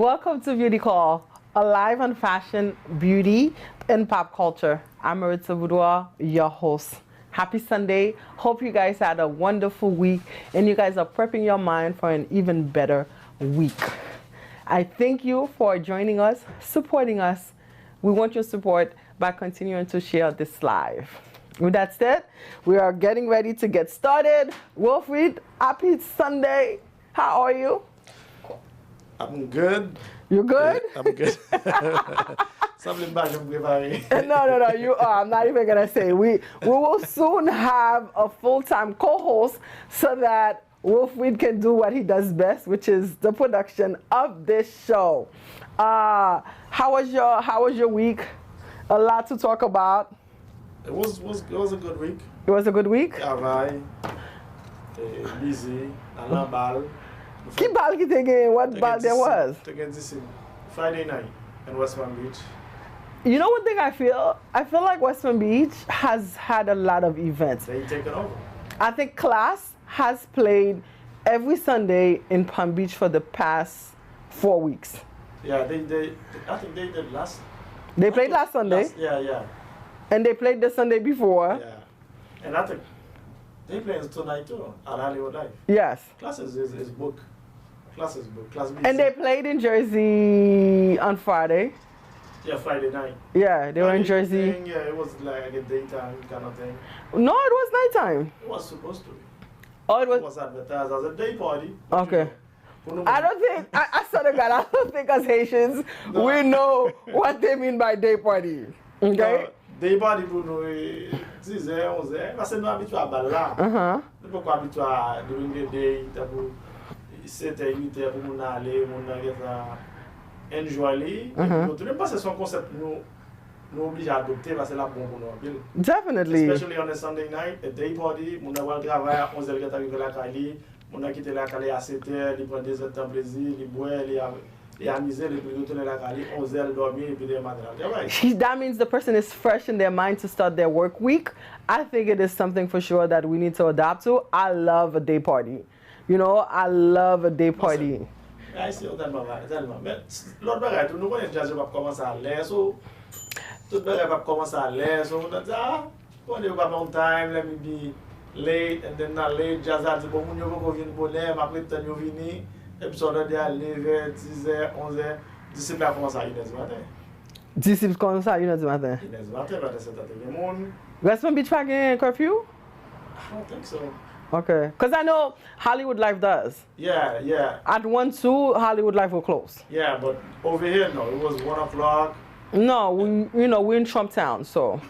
Welcome to Beauty Call, alive on fashion, beauty, and pop culture. I'm Maritza, your host. Happy Sunday. Hope you guys had a wonderful week and you guys are prepping your mind for an even better week. I thank you for joining us, supporting us. We want your support by continuing to share this live. With that said, we are getting ready to get started. Wilfried, happy Sunday. How are you? I'm good. You good? I'm good. Something bad I'm preparing. No, you are. I'm not even going to say. We will soon have a full-time co-host so that Wilfried can do what he does best, which is the production of this show. How was your week? A lot to talk about. It was a good week. It was a good week? Travail, busy, and la ball. Keep ball again. What ball there was? Friday night in West Palm Beach. You know one thing I feel? I feel like West Palm Beach has had a lot of events. They taken over. I think Class has played every Sunday in Palm Beach for the past 4 weeks. Yeah, I think they did last. They played last Sunday. Yeah. And they played the Sunday before. Yeah. And I think they playing tonight too at Hollywood Live. Yes. Class is booked. Class is booked. Class And they played in Jersey on Friday. Yeah, Friday night. Yeah, they were in Jersey. Yeah, it was like a daytime kind of thing. No, it was nighttime. It was supposed to be. Oh, It was advertised as a day party. Okay. You know, I don't think, I swear to God, I don't think as Haitians, we know what they mean by day party. Okay? Day party, Bruno, 10 heures, 11 heures. Parce que nous habitués à balle là. Nous ne pas habitués à during the day, pour 7 heures, 8 heures, pour nous aller, nous enjoy. Même pas c'est son concept nous oblige à adopter parce que là bon pour nous. Definitely. Especially on a Sunday night, a day party, nous avons travaillé à 11 heures arrivé la Cali, nous avons quitté la Cali à 7 heures, il prend des heures de plaisir, il boit, il amusé, il retourne la Cali 11 heures dormir et puis le matin. That means the person is fresh in their mind to start their work week. I think it is something for sure that we need to adapt to. I love a day party. You know, I love a day party. I tellement. Mais l'autre bagage, nous connaissons déjà va commencer à l'aise. Tout bagage va commencer à l'aise. On a dit, on est pas on time, let me be late, and then not late. Jazz a dit, bon, on y va venir bonheur, après temps yo venir. Et puis on a dit à 9h, 10h, 11h, disciple a commencé à 1h du matin. Disciple commence à 1h du matin. 1h du matin, parce que c'est tout le monde. West Palm Beach pas gain curfew? I don't think so. Okay. Because I know Hollywood Life does. Yeah. At 1, 2, Hollywood Life will close. Yeah, but over here, no. It was 1 o'clock. No, we're in Trump Town, so.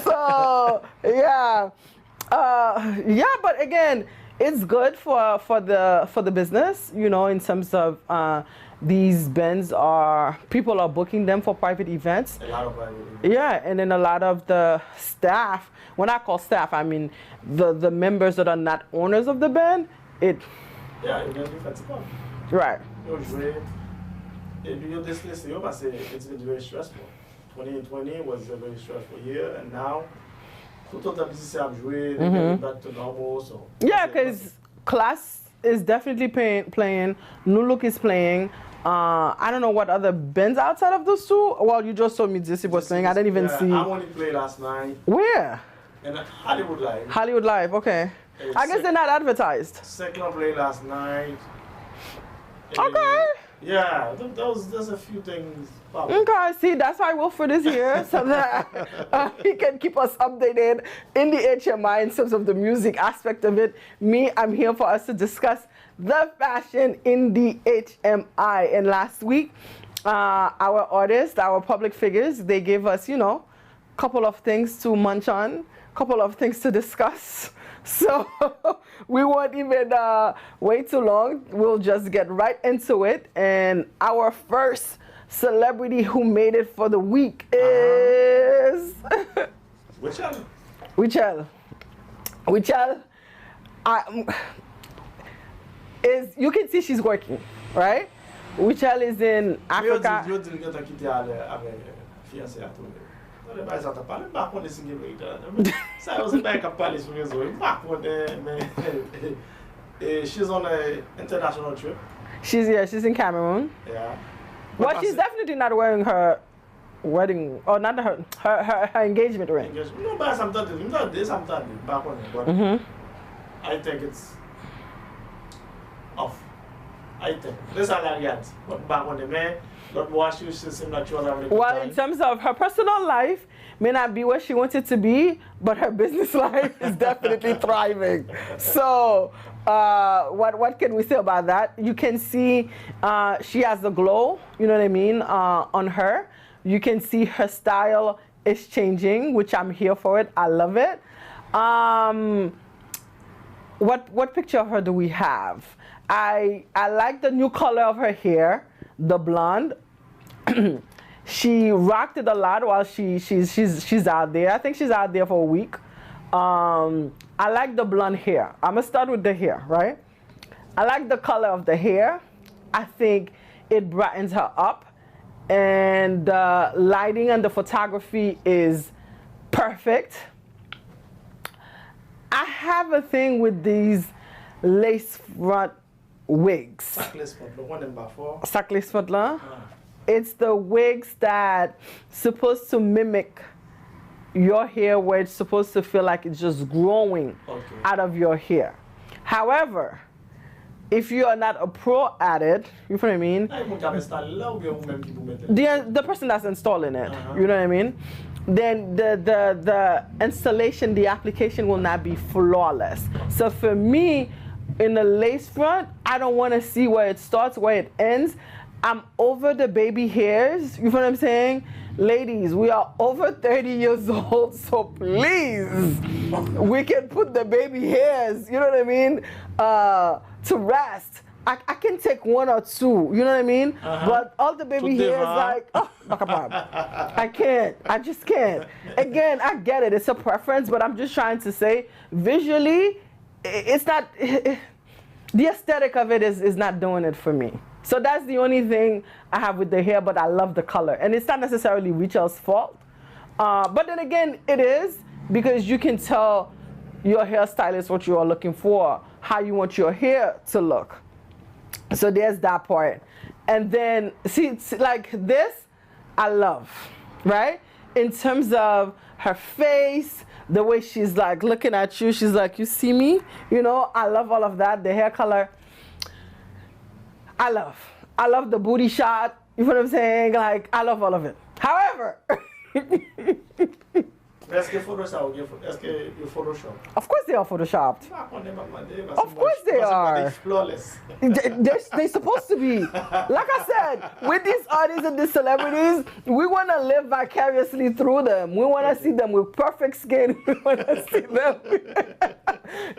So, yeah. But again, it's good for the business, you know, in terms of these bands people are booking them for private events. A lot of private events. Yeah, and then a lot of the staff, when I call staff, I mean the members that are not owners of the band, Yeah, it can be flexible. Right. It's been very stressful. 2020 was a very stressful year, and now tout the business have joué, they're getting back to normal. So yeah, because Class is definitely playing. New Look is playing. I don't know what other bands outside of those two. Well, you just told me Jesse was playing. I didn't even see. I only played last night. Where? In Hollywood Live. Hollywood Live, okay. I guess they're not advertised. Second play last night. Okay. Yeah, there's a few things. Okay, see, that's why Wilfred is here, so that he can keep us updated in the HMI in terms of the music aspect of it. I'm here for us to discuss the fashion in the HMI. And last week, our artists, our public figures, they gave us, you know, a couple of things to munch on, a couple of things to discuss. So we won't even wait too long. We'll just get right into it. And our first celebrity who made it for the week is... Wichel. You can see she's working, right? Wichel is in Africa. She's on an international trip. She's in Cameroon. Yeah. But she's definitely not wearing her wedding, or not her engagement ring. No, but sometimes back on it. But I think it's off. I think. This is all I get. But back on the man, not watch you, she seems like she was having a good Well, time. in terms of her personal life, may not be where she wanted to be, but her business life is definitely thriving. So, what can we say about that? You can see she has a glow, you know what I mean, on her. You can see her style is changing, which I'm here for it. I love it. What picture of her do we have? I like the new color of her hair, the blonde. She rocked it a lot while she's out there. I think she's out there for a week. I like the blonde hair. I'm gonna start with the hair, right? I like the color of the hair. I think it brightens her up, and the lighting and the photography is perfect. I have a thing with these lace front wigs. Sackless front, It's the wigs that supposed to mimic your hair, where it's supposed to feel like it's just growing out of your hair. However, if you are not a pro at it, you know what I mean? The person that's installing it, you know what I mean? Then the installation, the application will not be flawless. So for me, in the lace front, I don't want to see where it starts, where it ends. I'm over the baby hairs, you know what I'm saying? Ladies, we are over 30 years old, so please, we can put the baby hairs, you know what I mean, to rest. I can take one or two, you know what I mean? But all the baby hairs, like, oh, I can't. I just can't. Again, I get it. It's a preference, but I'm just trying to say, visually, it's not, the aesthetic of it is not doing it for me. So that's the only thing I have with the hair, but I love the color. And it's not necessarily Rachel's fault. But then again, it is, because you can tell your hairstylist what you are looking for, how you want your hair to look. So there's that part. And then, see, like this, I love, right? In terms of her face, the way she's like looking at you, she's like, you see me? You know, I love all of that. The hair color, I love the booty shot. You know what I'm saying? Like, I love all of it. However, of course they are photoshopped. Of course they are. They're supposed to be. Like I said, with these artists and these celebrities, we want to live vicariously through them. We want to see them with perfect skin. We want to see them,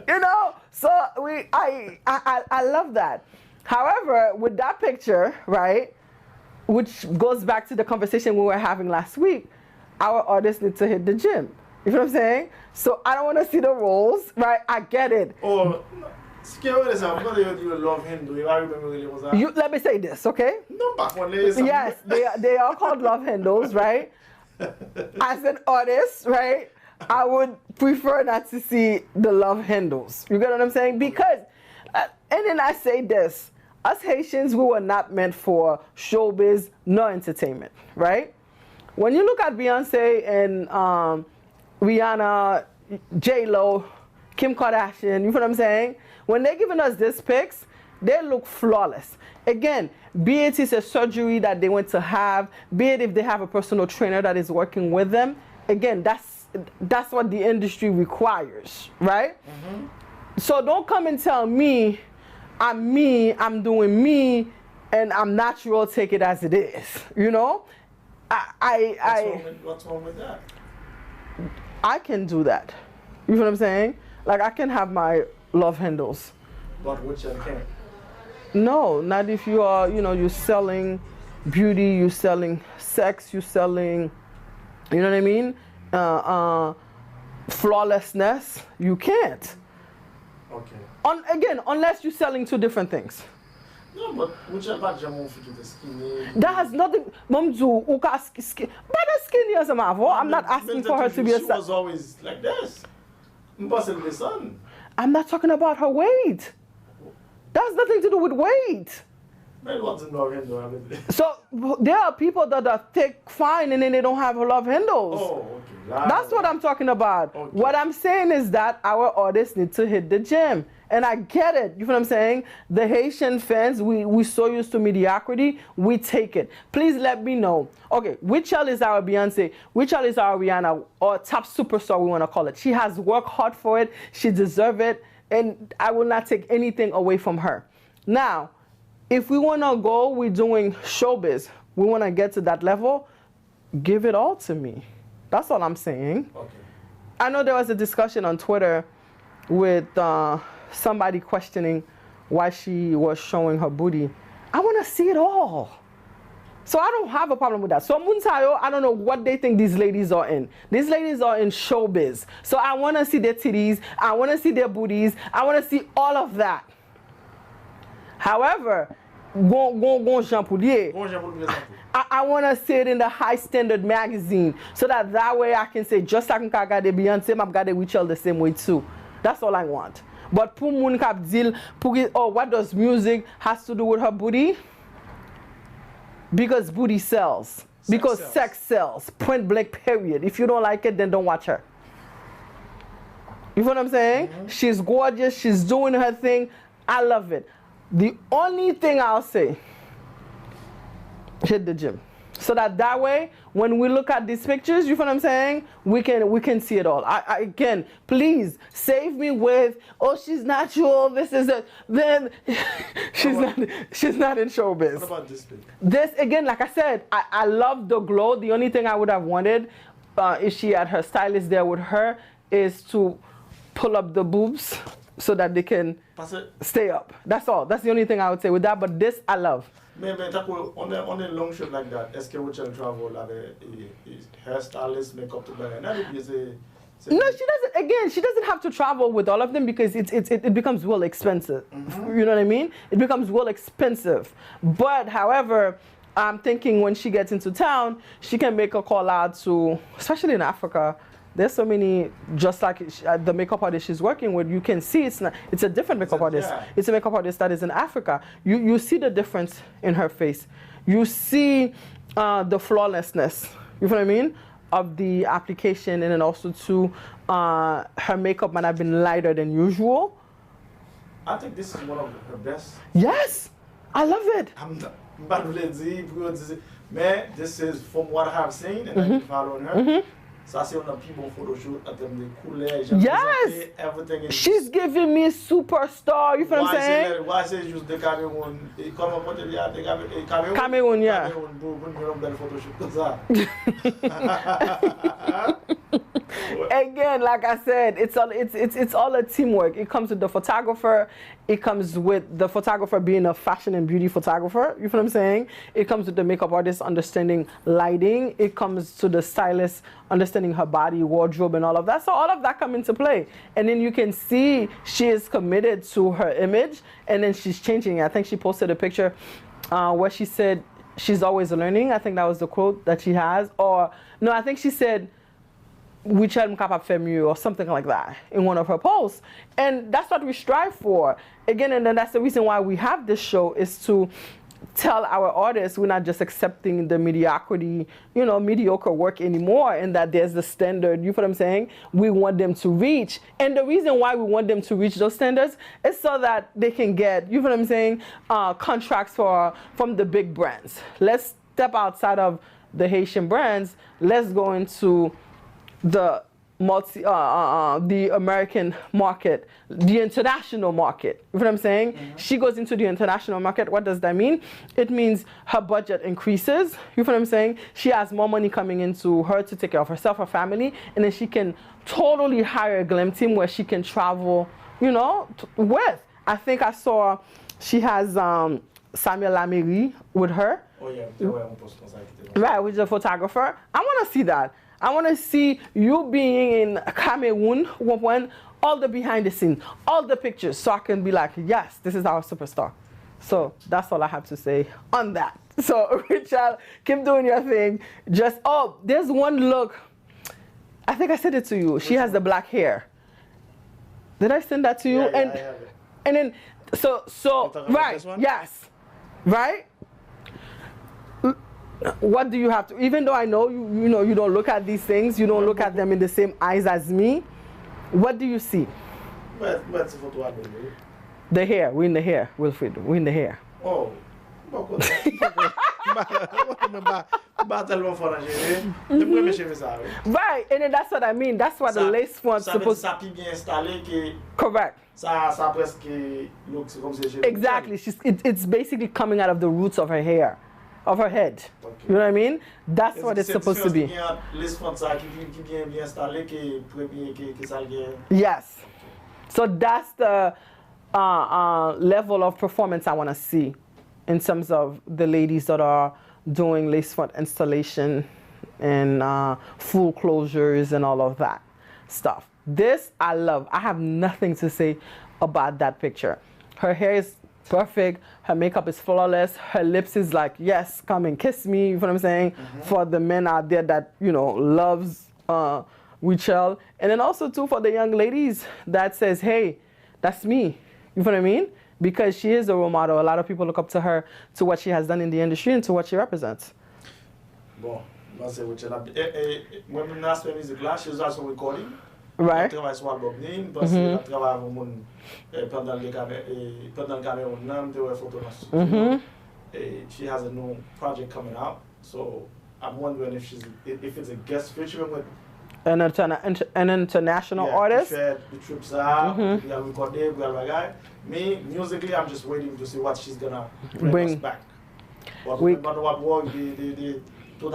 you know. So I love that. However, with that picture, right, which goes back to the conversation we were having last week, our artists need to hit the gym. You know what I'm saying? So I don't want to see the rolls, right? I get it. Oh, let me say this, okay? Yes, they are called love handles, right? As an artist, right, I would prefer not to see the love handles. You get what I'm saying? Because, and then I say this, us Haitians, we were not meant for showbiz nor entertainment, right? When you look at Beyonce and Rihanna, J-Lo, Kim Kardashian, you know what I'm saying? When they're giving us these pics, they look flawless. Again, be it is a surgery that they want to have, be it if they have a personal trainer that is working with them, again, that's what the industry requires, right? So don't come and tell me, I'm doing me, and I'm natural, take it as it is, you know? What's wrong with that? I can do that. You know what I'm saying? Like, I can have my love handles. But which one can't? No, not if you are, you know, you're selling beauty, you're selling sex, you're selling, you know what I mean? Flawlessness, you can't. Okay. Again, unless you're selling two different things. No, but whichever jam fit the skinny. That has nothing. Momzu, uka skin. But the skinny as a mavo. I'm not asking for her to be a. She was always like this. Impossible, son. I'm not talking about her weight. That has nothing to do with weight. So there are people that are thick, fine, and then they don't have love handles. Oh, okay. That's what I'm talking about. Okay. What I'm saying is that our artists need to hit the gym. And I get it. You know what I'm saying? The Haitian fans, we so used to mediocrity, we take it. Please let me know. Okay, which child is our Beyonce? Which child is our Rihanna? Or top superstar, we want to call it. She has worked hard for it. She deserves it. And I will not take anything away from her. Now, if we want to go, we're doing showbiz. We want to get to that level. Give it all to me. That's all I'm saying. Okay. I know there was a discussion on Twitter with somebody questioning why she was showing her booty. I want to see it all. So I don't have a problem with that. So Muntayo, I don't know what they think these ladies are in. These ladies are in showbiz. So I want to see their titties. I want to see their booties. I want to see all of that. However, I want to see it in the High Standard magazine so that way I can say, just like I got the Beyonce, I've got the Wichel the same way too. That's all I want. But pour moun kap dil, what does music has to do with her booty? Because booty sells. Because sex sells. Point blank period. If you don't like it, then don't watch her. You know what I'm saying? Mm-hmm. She's gorgeous. She's doing her thing. I love it. The only thing I'll say, hit the gym. So that way, when we look at these pictures, you know what I'm saying? We can see it all. Again, please save me with, oh, she's natural. This is it. Then she's not in showbiz. What about this picture? This again, like I said, I love the glow. The only thing I would have wanted, if she had her stylist there with her, is to pull up the boobs so that they can stay up. That's all. That's the only thing I would say with that. But this I love. Mais on a long shot like that, est-ce que vous allez travel avec hairstylist, makeup to buy? No, she doesn't. Again, she doesn't have to travel with all of them because it becomes well expensive. Mm-hmm. You know what I mean? It becomes well expensive. But however, I'm thinking when she gets into town, she can make a call out to, especially in Africa. There's so many, just like the makeup artist she's working with, you can see it's a different makeup artist. Yeah. It's a makeup artist that is in Africa. You see the difference in her face. You see the flawlessness, you know what I mean, of the application, and then also too, her makeup might have been lighter than usual. I think this is one of her best. Yes, I love it. This is from what I have seen, and I've been following her. Mm-hmm. Ça c'est on a plus bon photoshoot en termes de couleurs. Yes. Everything is. She's giving me superstar. You feel what I'm saying? Why say just the Cameroon? Come on, what yeah, the Cameroon. Cameroon, yeah. Cameroon, do bel photoshoot comme ça. Again, like I said, it's all a teamwork. It comes with the photographer. It comes with the photographer being a fashion and beauty photographer. You feel what I'm saying? It comes with the makeup artist understanding lighting. It comes to the stylist understanding her body, wardrobe, and all of that. So all of that come into play. And then you can see she is committed to her image, and then she's changing. I think she posted a picture where she said she's always learning. I think that was the quote that she has. Or no, I think she said, which I'm capable faire mieux, or something like that in one of her posts. And that's what we strive for. Again, and then that's the reason why we have this show, is to tell our artists we're not just accepting the mediocrity, mediocre work anymore, and that there's the standard, you know what I'm saying, we want them to reach. And the reason why we want them to reach those standards is so that they can get, you know what I'm saying, contracts from the big brands. Let's step outside of the Haitian brands. Let's go into the the American market, the international market. You know what I'm saying? Mm-hmm. She goes into the international market. What does that mean? It means her budget increases. You know what I'm saying? She has more money coming into her to take care of herself, her family, and then she can totally hire a glam team where she can travel, with. I think I saw she has Samuel Lamery with her. Oh yeah, right, with the photographer. I want to see that. I want to see you being in Cameroon, all the behind the scenes, all the pictures, so I can be like, yes, this is our superstar. So that's all I have to say on that. So Richard, keep doing your thing. There's one look. I think I said it to you. She has the black hair. Did I send that to you? Yeah, I have it. And then So talking about right, this one? yes, right. What do you have to? Even though I know you know you don't look at these things, you don't look at them in the same eyes as me. What do you see? What's the photo? The hair. We're in the hair, Wilfred. We're in the hair. Oh. Right, and then that's what I mean. That's what the lace front's supposed to be. Correct. Ça presque looks comme si j'ai. Exactly. It's basically coming out of the roots of her hair, of her head. Okay. You know what I mean? That's what it's supposed to be. Yes. So that's the level of performance I want to see in terms of the ladies that are doing lace front installation and full closures and all of that stuff. This I love. I have nothing to say about that picture. Her hair is perfect. Her makeup is flawless. Her lips is like, yes, come and kiss me. You know what I'm saying? Mm-hmm. For the men out there that, you know, loves Rachel. And then also too for the young ladies that says, hey, that's me. You know what I mean? Because she is a role model. A lot of people look up to her, to what she has done in the industry and to what she represents. Bon, moi c'est Rachel. When we asked music last, she was also recording. Right. Elle travaille sur l'album, parce qu'elle travaille avec mon pendant le Cameroun, they were photo dans studio. She has a new project coming out, so I'm wondering if it's a guest featuring with an international artist. The trips are, we are recording, we are like me musically. I'm just waiting to see what she's gonna bring us back. But we don't know what work well,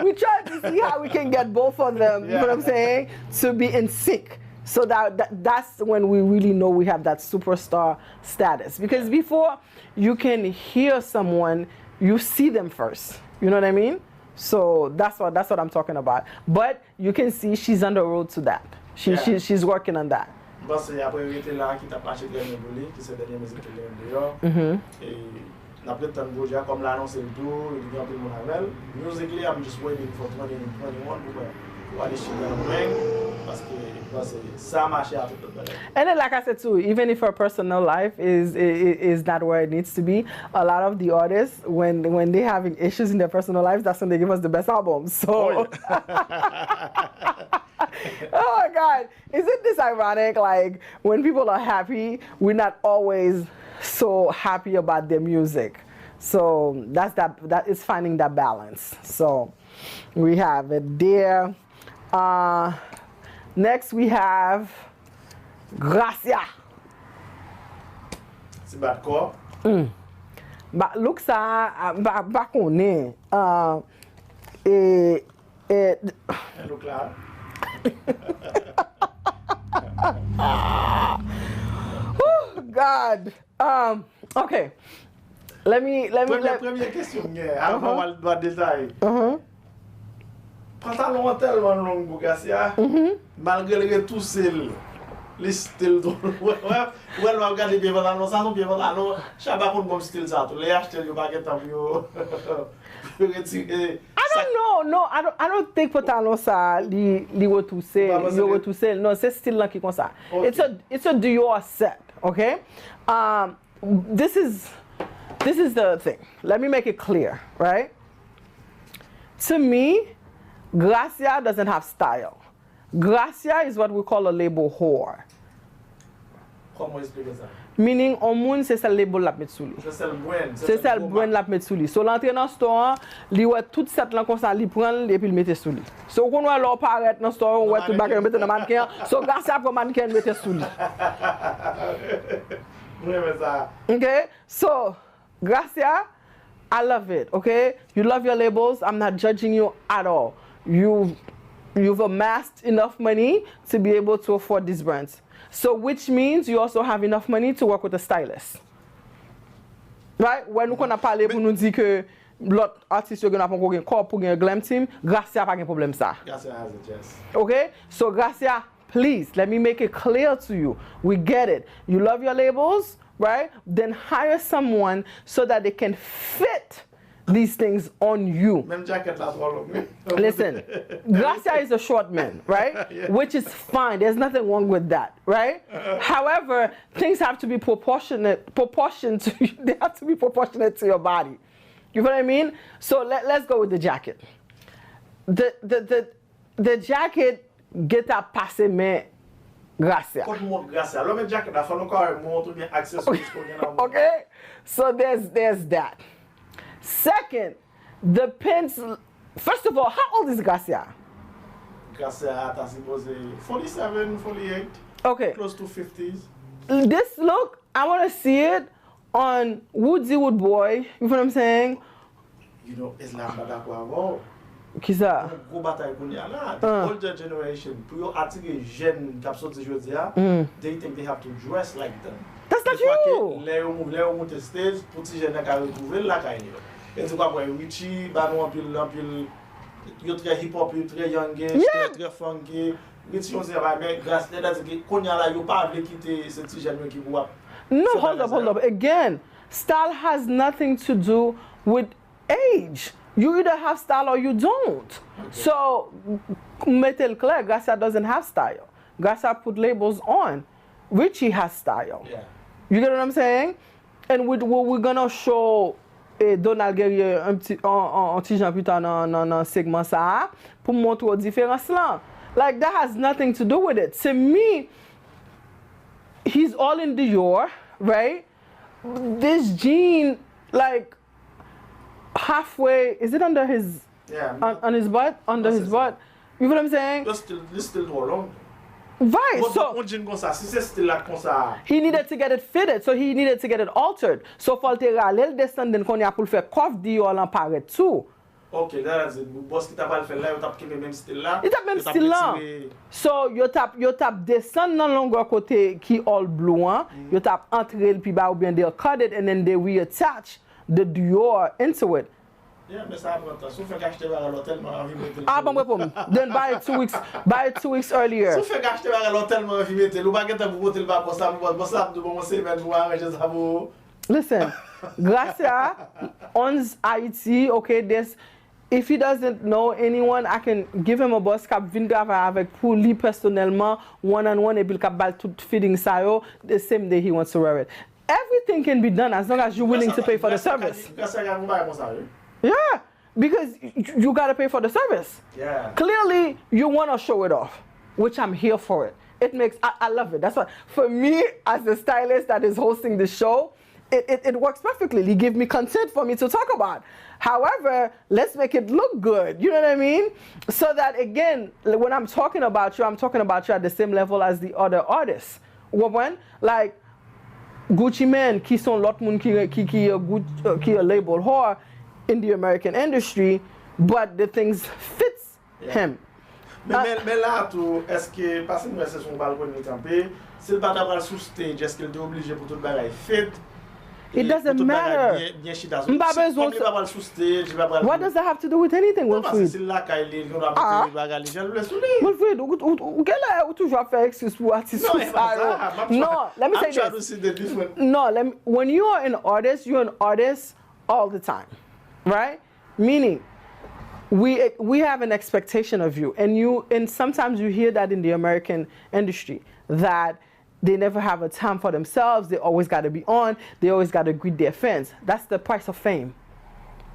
we try to see how we can get both of them, you know what I'm saying, to be in sync. So that's when we really know we have that superstar status. Because before you can hear someone, you see them first. You know what I mean? So that's what I'm talking about. But you can see she's on the road to that. She's working on that. Musically, I'm just waiting for 2021 what is she gonna bring? And then, like I said too, even if her personal life is not where it needs to be, a lot of the artists, when they're having issues in their personal lives, that's when they give us the best albums. So. Oh my God, isn't this ironic? Like when people are happy, we're not always so happy about their music. So that is finding that balance. So we have it there. Next we have Gracia. C'est bad quoi? But look ça ba connait look là. Oh God. Okay. Let me. Première question, avant on va détailler. Pantalon tellement long pour Gracia, malgré le tout seul, les styles ouais, on va regarder bien pantalon ça, non bien pantalon, chaque fois qu'on style ça, les acheter le baguette en bio. I don't think pantalon ça li retoussé. Non, c'est style là qui comme ça. Okay. It's a Dior set, okay? This is the thing. Let me make it clear, right? To me, Gracia doesn't have style. Gracia is what we call a label whore. Comment expliquer ça? Meaning, on moun c'est celle label la mettre sous lui. C'est celle brand la mettre sous lui. So l'entrée dans le store, li ouais toute cette là comme ça, li prend et puis le mettre sous lui. So qu'on voit leur paraître dans le store, ouais tout bagage mettre dans mannequin. So Gracia prend mannequin mettre sous lui. Okay? So Gracia, I love it, okay? You love your labels. I'm not judging you at all. You've amassed enough money to be able to afford these brands. So which means you also have enough money to work with a stylist. Right? When nous a parlé pour nous dire que l'autre artiste qui a un corps pour un glam team, Gracia pas de problème ça. Gracia has a chance. Okay? So Gracia, please, let me make it clear to you. We get it. You love your labels, right? Then hire someone so that they can fit these things on you. Même jacket là trop long. Listen, Gracia is a short man, right? Yeah. Which is fine. There's nothing wrong with that, right? However, things have to be proportion to you. They have to be proportionate to your body. You know what I mean? So let's go with the jacket. The jacket get a passer mais Gracia. Okay, so there's that. Second, the pins. First of all, how old is Gracia? Gracia, I suppose 47, 48. Okay. Close to 50s. This look, I want to see it on Woodsy Woodboy. You know what I'm saying? You know, it's like that. Qui ça? Gros bataille qu'on y a là. The older generation, pour attirer jeunes qui sortent aujourd'hui, they think they have to dress like them. That's not you. Les on monte stage pour ces jeunes qui retrouver la caille. Et tu vois quoi, Richie, banon pile, yo très hip hop, yo très young age, très funky. Richie on se va mais grâce à ça que qu'on y a là, yo pas veut quitter ces petits jeunes qui boit. No, hold up. Again, style has nothing to do with age. You either have style or you don't. Okay. So, mettez clair, Gracia doesn't have style. Gracia put labels on. Richie has style. Yeah. You get what I'm saying? And we're gonna show Donald Guerrier un petit Jean putain dans segment ça pour montrer la différence là. Like that has nothing to do with it. To me, he's all in Dior, right? This jean, like halfway, is it under his on his butt? Under his butt. You know what I'm saying? This still too long. Right. So he needed to get it fitted, so he needed to get it altered. So for l'el descendant qu'on y a pour faire coiffe Dior en paraît tout. Okay, that's it. Boss qui t'a pas le fait là, il t'a keepé même style là. Il t'a même style là. So yo tap descend dans longueur côté qui all blue hein. You tap entrer puis ba ou bien they cut it and then they reattach the Dior into it. Yeah, mais ça prend temps. Si vous faites acheter à l'hôtel, moi envie mettre. Ah bon bon. Then buy it 2 weeks earlier. Si vous faites acheter à l'hôtel, moi envie mettre. Ou pas que vous porter le pas pour ça, de bon semaine pour arranger ça pour. Listen, Gracia on Haiti, okay, if he doesn't know anyone, I can give him a bus cap vin grave avec pour lui personnellement one-on-one et puis cap bal tout fitting ça yo the same day he wants to wear it. Everything can be done as long as you're willing to pay for the service. Yeah, because you got to pay for the service. Yeah. Clearly, you want to show it off, which I'm here for it. It makes, I love it. That's why, for me, as the stylist that is hosting the show, it works perfectly. He gave me content for me to talk about. However, let's make it look good. You know what I mean? So that, again, when I'm talking about you at the same level as the other artists. When, like, Gucci Mane, qui sont l'autre monde qui label whore in the American industry, but the things fits him. Mais là, est-ce que, parce que nous sommes sur le balcon de camper, si le batteur sous stage, est-ce qu'il est obligé pour tout le bagage fit? It doesn't matter. What does that have to do with anything, Wilfried? Wilfried, ou toujours faire excuse pour artiste. No, let me say this. No, when you are an artist all the time, right? Meaning, we have an expectation of you, and sometimes you hear that in the American industry that they never have a time for themselves. They always got to be on. They always got to greet their fans. That's the price of fame,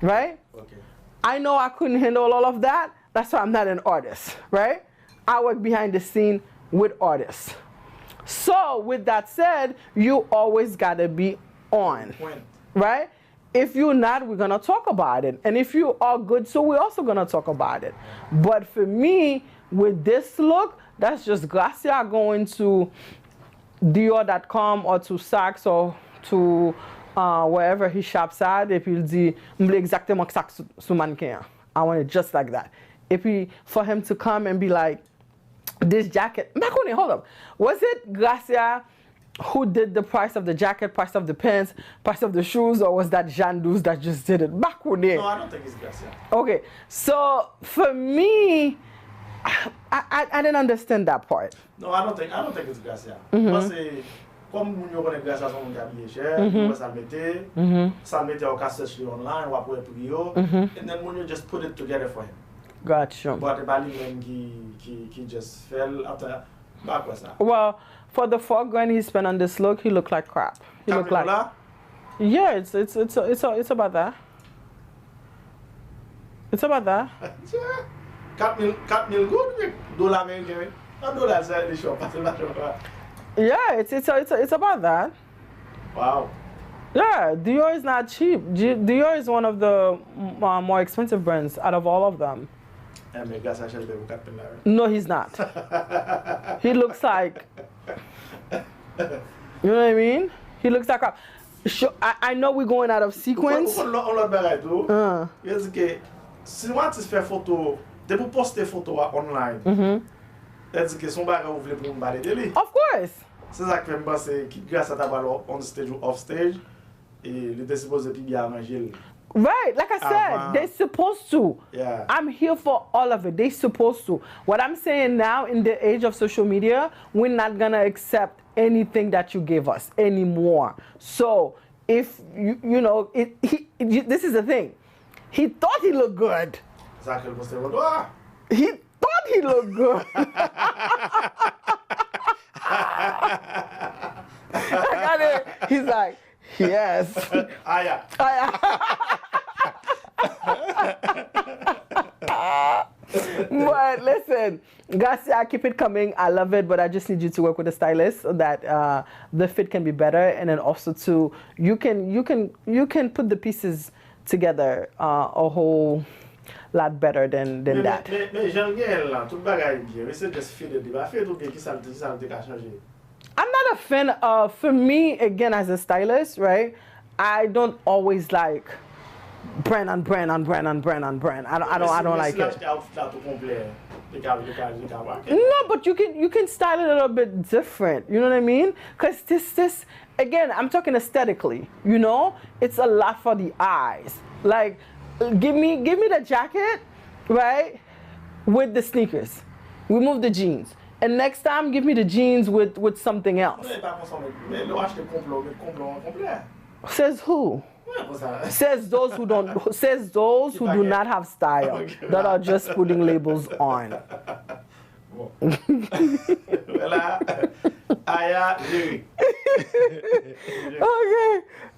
right? Okay. I know I couldn't handle all of that. That's why I'm not an artist, right? I work behind the scene with artists. So with that said, you always got to be on, right? If you're not, we're going to talk about it. And if you are good, so we're also going to talk about it. But for me, with this look, that's just Gracia going to Dior.com or to Saks or to wherever he shops at, et puis il dit, m'ble exactement que ça sous mannequin. I want it just like that. Et puis for him to come and be like, this jacket, hold up. Was it Gracia who did the price of the jacket, price of the pants, price of the shoes, or was that Jean Douce that just did it? No, I don't think it's Gracia. Okay, so for me, I didn't understand that part. No, I don't think it's Gracia. Parce que comme nous connaissons grâce à son habillé cher, nous ça mettait au casse online, ou après pour and then when you just put it together for him. Gotcha. But the bali man he just fell after back was that. Well, for the $4,000 he spent on this look, he looked like crap. He looked like. Yeah, it's about that. It's about that. 4,000 good dollar American. $1 side the shop. Yeah, it's about that. Wow. Yeah, Dior is not cheap. Dior is one of the more expensive brands out of all of them. No, he's not. He looks like, you know what I mean? He looks like I know we're going out of sequence. Si on fait photo, de pour poster photo online. Est-ce que son bagage ouvre pour me balader lui? Of course. C'est ça que je pense qui grâce à ta balle on stage ou off stage et il était supposé bien manger. Right, like I said, they're supposed to. Yeah. I'm here for all of it. They're supposed to. What I'm saying now, in the age of social media, we're not gonna accept anything that you give us anymore. So if you know, this is the thing. He thought he looked good. He thought he looked good. He's like, yes. Aya. But listen, Garcia, keep it coming. I love it, but I just need you to work with a stylist so that the fit can be better, and then also too, you can put the pieces together a whole lot better than that. Mais j'aime bien là, tout bagage bien. Mais c'est just fit de débat. Fait tout bien qui ça a changé. I'm not a fan of, for me, again, as a stylist, right? I don't always like brand on brand on brand on brand on brand. I don't like it. No, but you can style it a little bit different. You know what I mean? Because this again, I'm talking aesthetically. You know, it's a lot for the eyes. Like, give me the jacket, right, with the sneakers. Remove the jeans. And next time, give me the jeans with something else. Says who? Says those who don't. Says those who do not have style, that are just putting labels on. Okay.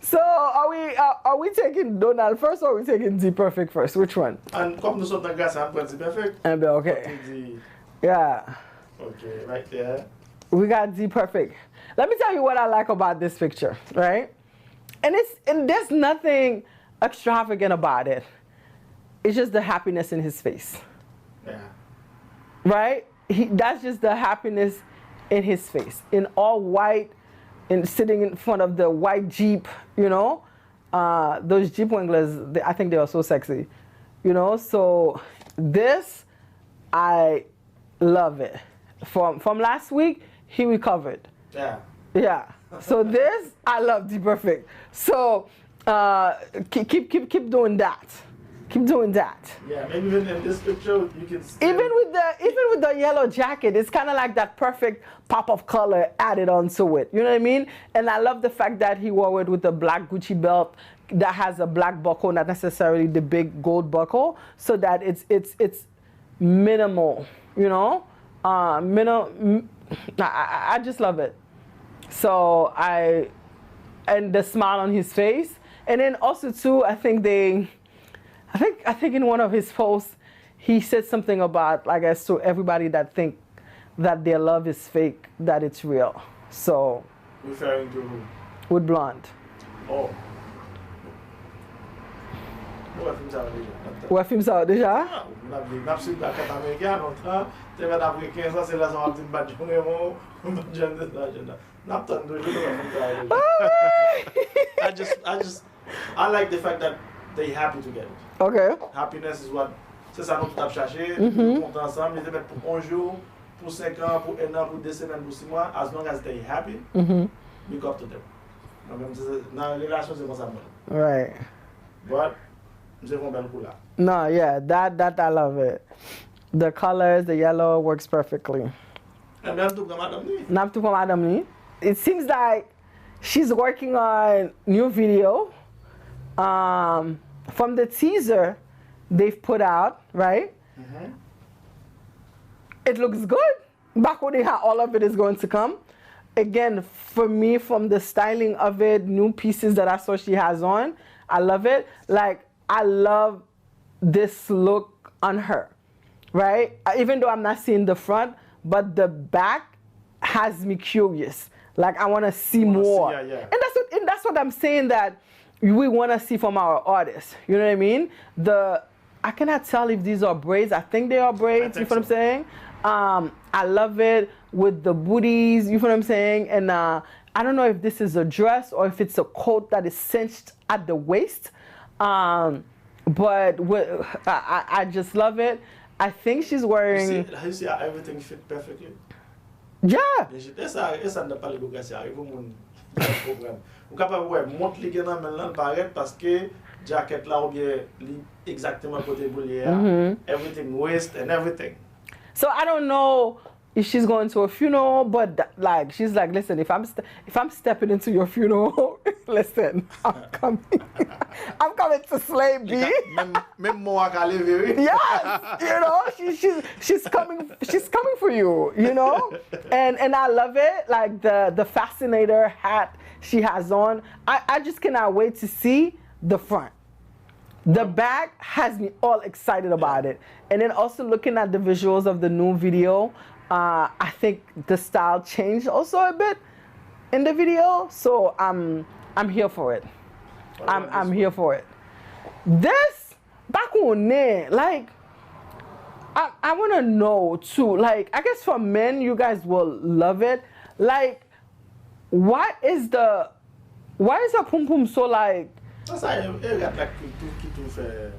So are we taking Donald first or are we taking D Perfect first? Which one? And comme nous sommes dans grâce à D Perfect. Okay. Yeah. Okay, right there. We got D Perfect. Let me tell you what I like about this picture, right? And there's nothing extravagant about it. It's just the happiness in his face. Yeah. Right? That's just the happiness in his face. In all white, and sitting in front of the white Jeep, you know? Those Jeep Wranglers, I think they are so sexy. You know? So this, I love it. From last week, he recovered. Yeah. Yeah. So this, I love D Perfect. So keep doing that. Keep doing that. Yeah, maybe even in this picture you can see. Even with the yellow jacket, it's kind of like that perfect pop of color added onto it. You know what I mean? And I love the fact that he wore it with a black Gucci belt that has a black buckle, not necessarily the big gold buckle, so that it's minimal. You know, I just love it. So and the smile on his face, and then also too, I think in one of his posts, he said something about, I guess, to everybody that think that their love is fake, that it's real. So. Referring to who? With Blonde. Oh. Ou film ça déjà? I like the fact that they're happy together. Okay. Happiness is what, c'est ça nous tout chercher. Nous comptons ensemble, ils mettent pour un jour, pour 5 ans, pour 1 an, pour 2 semaines, pour 6 mois. As long as they're happy, we go up to them. Dans les relations, c'est comme ça. Right. But no, yeah, that I love it. The colors, the yellow works perfectly. And then to come Madam Ni. Not to come Madam Ni. it seems like she's working on new video. From the teaser they've put out, right? Mm-hmm. It looks good. Back when how all of it is going to come. Again, for me, from the styling of it, new pieces that I saw she has on, I love it. Like, I love this look on her, right? Even though I'm not seeing the front, but the back has me curious. Like, I want to see more. Yeah. And that's what I'm saying that we want to see from our artists. You know what I mean? I cannot tell if these are braids. I think they are braids. You know what I'm saying? I love it with the booties. You know what I'm saying? And I don't know if this is a dress or if it's a coat that is cinched at the waist. But I just love it. I think she's wearing. You see how everything fit perfectly? Yeah. Essa n'a pas le goût ça arrive mon problème. On capable ouais monte li gen nan men paraît parce que jacket là ou bien exactement côté boulier. Everything waist and everything. So I don't know if she's going to a funeral, but like she's like, listen, if I'm stepping into your funeral, listen, I'm coming. I'm coming to slay B. Même moi qu'à lever. Yes, you know, she's coming for you, you know, and I love it. Like the fascinator hat she has on. I just cannot wait to see the front. The back has me all excited about it. And then also looking at the visuals of the new video, I think the style changed also a bit in the video. So I'm here for it. I'm here for it. This back on there, like I want to know too. Like I guess for men, you guys will love it. Like why is her pum pum so like? Ça il regarde là qui tout fait.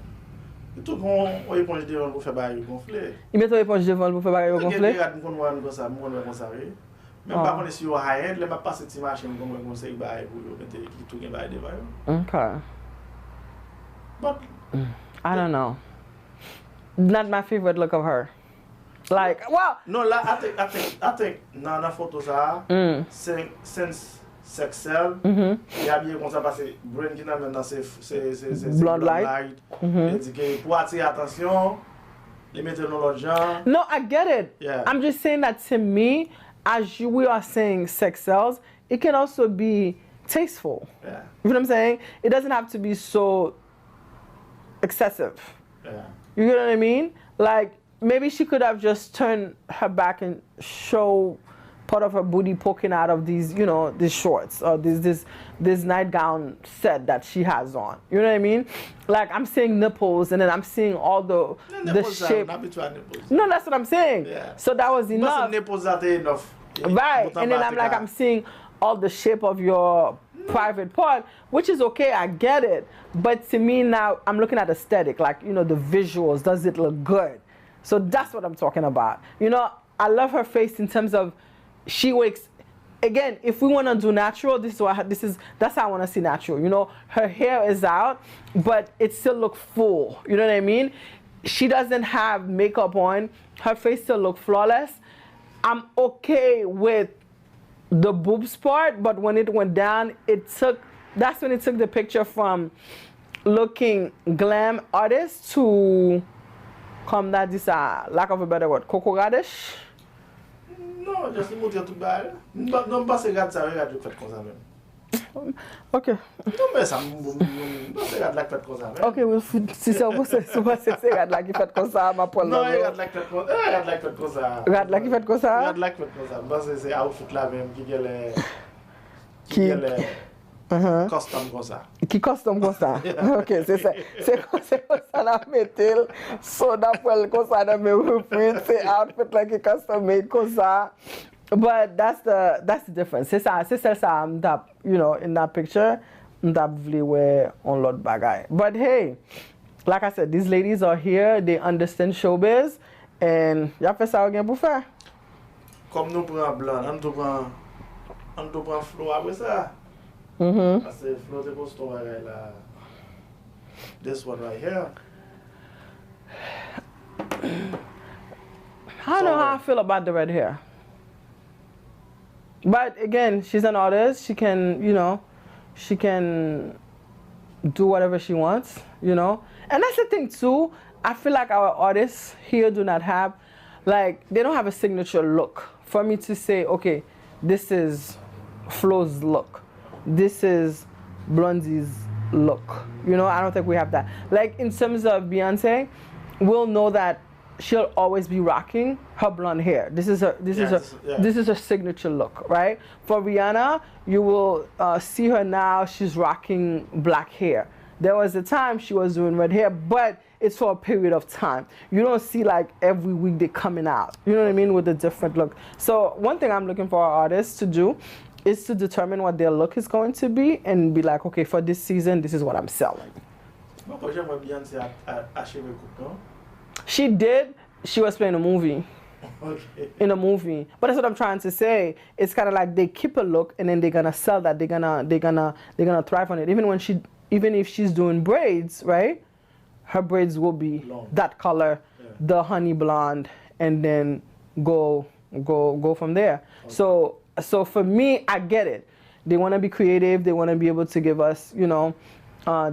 Tout bon éponge devant pour faire bail gonfler. Il met ton éponge devant pour faire bail gonfler. Regarde mon comme ça, même pas connait si high end, les m'a passer ti machine comme conseil bail pour mettre qui tout gain bail devant. Okay. But I don't know. Not my favorite look of her. Like, well. No, I think na photo ça, since sexuel, il a bien comme ça parce que brain qui n'a maintenant c'est blonde light. Il dit que pour attirer attention, les mettre dans l'autre genre. No, I get it. Yeah. I'm just saying that to me, we are saying sex sells, it can also be tasteful. Yeah. You know what I'm saying? It doesn't have to be so excessive. Yeah. You know what I mean? Like maybe she could have just turned her back and show part of her booty poking out of these, you know, these shorts or this nightgown set that she has on. You know what I mean? Like I'm seeing nipples and then I'm seeing all the shape. No, that's what I'm saying. Yeah. So that was enough. Nipples are enough. Right. And then I'm seeing all the shape of your private part, which is okay, I get it. But to me now, I'm looking at aesthetic, like, you know, the visuals, does it look good? So that's what I'm talking about. You know, I love her face in terms of she wakes, again, if we want to do natural, that's how I want to see natural. You know, her hair is out, but it still looks full. You know what I mean? She doesn't have makeup on. Her face still looks flawless. I'm okay with the boobs part, but when it went down, that's when it took the picture from looking glam artist to, comme that this lack of a better word, Coco Radish. Non, just montrer tout bas. Non, pas regarde ça, regarde fait comme ça même. OK. Non, mais ça non, regarde là fait comme ça même. OK, si c'est vous c'est regarde là qui fait comme ça, ma Paul. Non, regarde là fait comme ça. Regarde là fait comme ça. Regarde là qui fait comme ça. Regarde là fait comme ça. Parce que c'est outfit là même qui est custom comme ça. Qui custom comme ça. OK, c'est ça. C'est comme ça la mettel. So d'après comme ça dans mes reprint, c'est outfit là qui custom made comme ça. But that's the difference. C'est ça that, you know, in that picture, that vle wear on lot bagay. But hey, like I said, these ladies are here, they understand showbiz, and y'a fait ça again pour faire. Comme nous prenons blanc, on te prend flow après ça. Parce que flow de poste bagay là. This one right here. I don't know how I feel about the red hair. But again, she's an artist. She can, she can do whatever she wants, And that's the thing too. I feel like our artists here do not have, like, they don't have a signature look. For me to say, okay, this is Flo's look. This is Blondie's look. I don't think we have that. Like, in terms of Beyonce, we'll know that she'll always be rocking her blonde hair. This is her signature look, right? For Rihanna, you will see her now. She's rocking black hair. There was a time she was doing red hair, but it's for a period of time. You don't see like every week they're coming out. You know what I mean? With a different look. So one thing I'm looking for our artists to do is to determine what their look is going to be and be like, okay, for this season, this is what I'm selling. She did. She was playing a movie. Okay. In a movie. But that's what I'm trying to say. It's kind of like they keep a look and then they're gonna sell that. They're gonna thrive on it. Even if she's doing braids, right? Her braids will be long, that color, the honey blonde, and then go from there. Okay. So for me, I get it. They want to be creative. They want to be able to give us,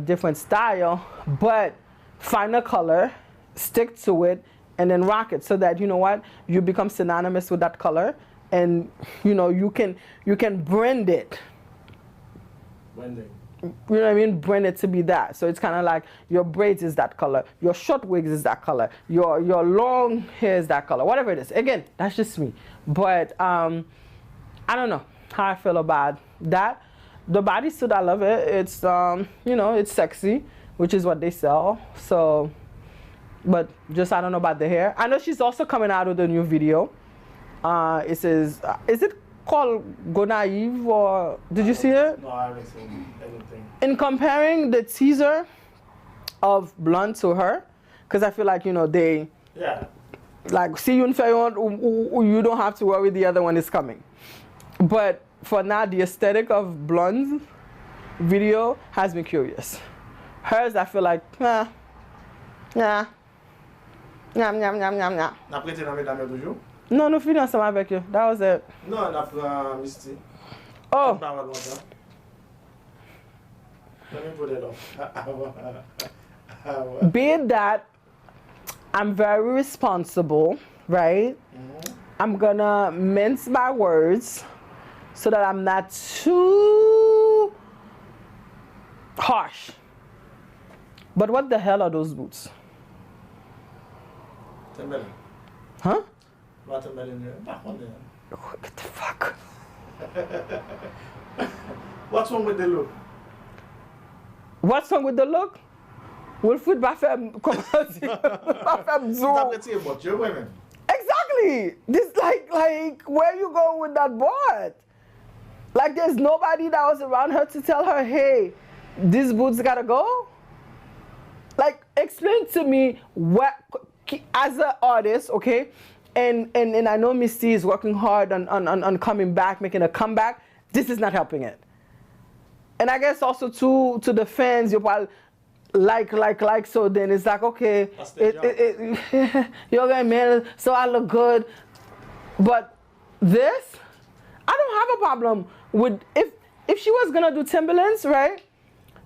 different style, but find a color, stick to it, and then rock it so that, you become synonymous with that color, and, you can brand it. Branding. You know what I mean? Brand it to be that. So it's kind of like your braids is that color, your short wigs is that color, your long hair is that color, whatever it is. Again, that's just me. But I don't know how I feel about that. The bodysuit, I love it. It's it's sexy, which is what they sell. So, but just I don't know about the hair. I know she's also coming out with a new video. It says, is it called Go Naive, or did you see it? No, I haven't seen anything. In comparing the teaser of Blonde to her, because I feel like, they, like, see you in Fayon, you don't have to worry, the other one is coming. But for now, the aesthetic of Blonde's video has me curious. Hers, I feel like, Nyam, nyam, nyam, nyam, nyam. Na prete nan mesdames toujours? Non, nous finissons ensemble avec eux. That was it. Non, na pran Misty. Oh. Be it that I'm very responsible, right? Mm-hmm. I'm gonna mince my words so that I'm not too harsh. But what the hell are those boots? Timberland. Huh? Watermelon. What the fuck? What's wrong with the look? What's wrong with the look? Wilfred Buffett, Exactly. This like where you going with that board? Like there's nobody that was around her to tell her, hey, these boots gotta go. Like explain to me what, as an artist, okay, and I know Misty is working hard on coming back, making a comeback. This is not helping it. And I guess also to the fans, you're probably like, so then it's like, okay, you're getting mad, so I look good. But this, I don't have a problem with, if she was gonna do Timberlands, right?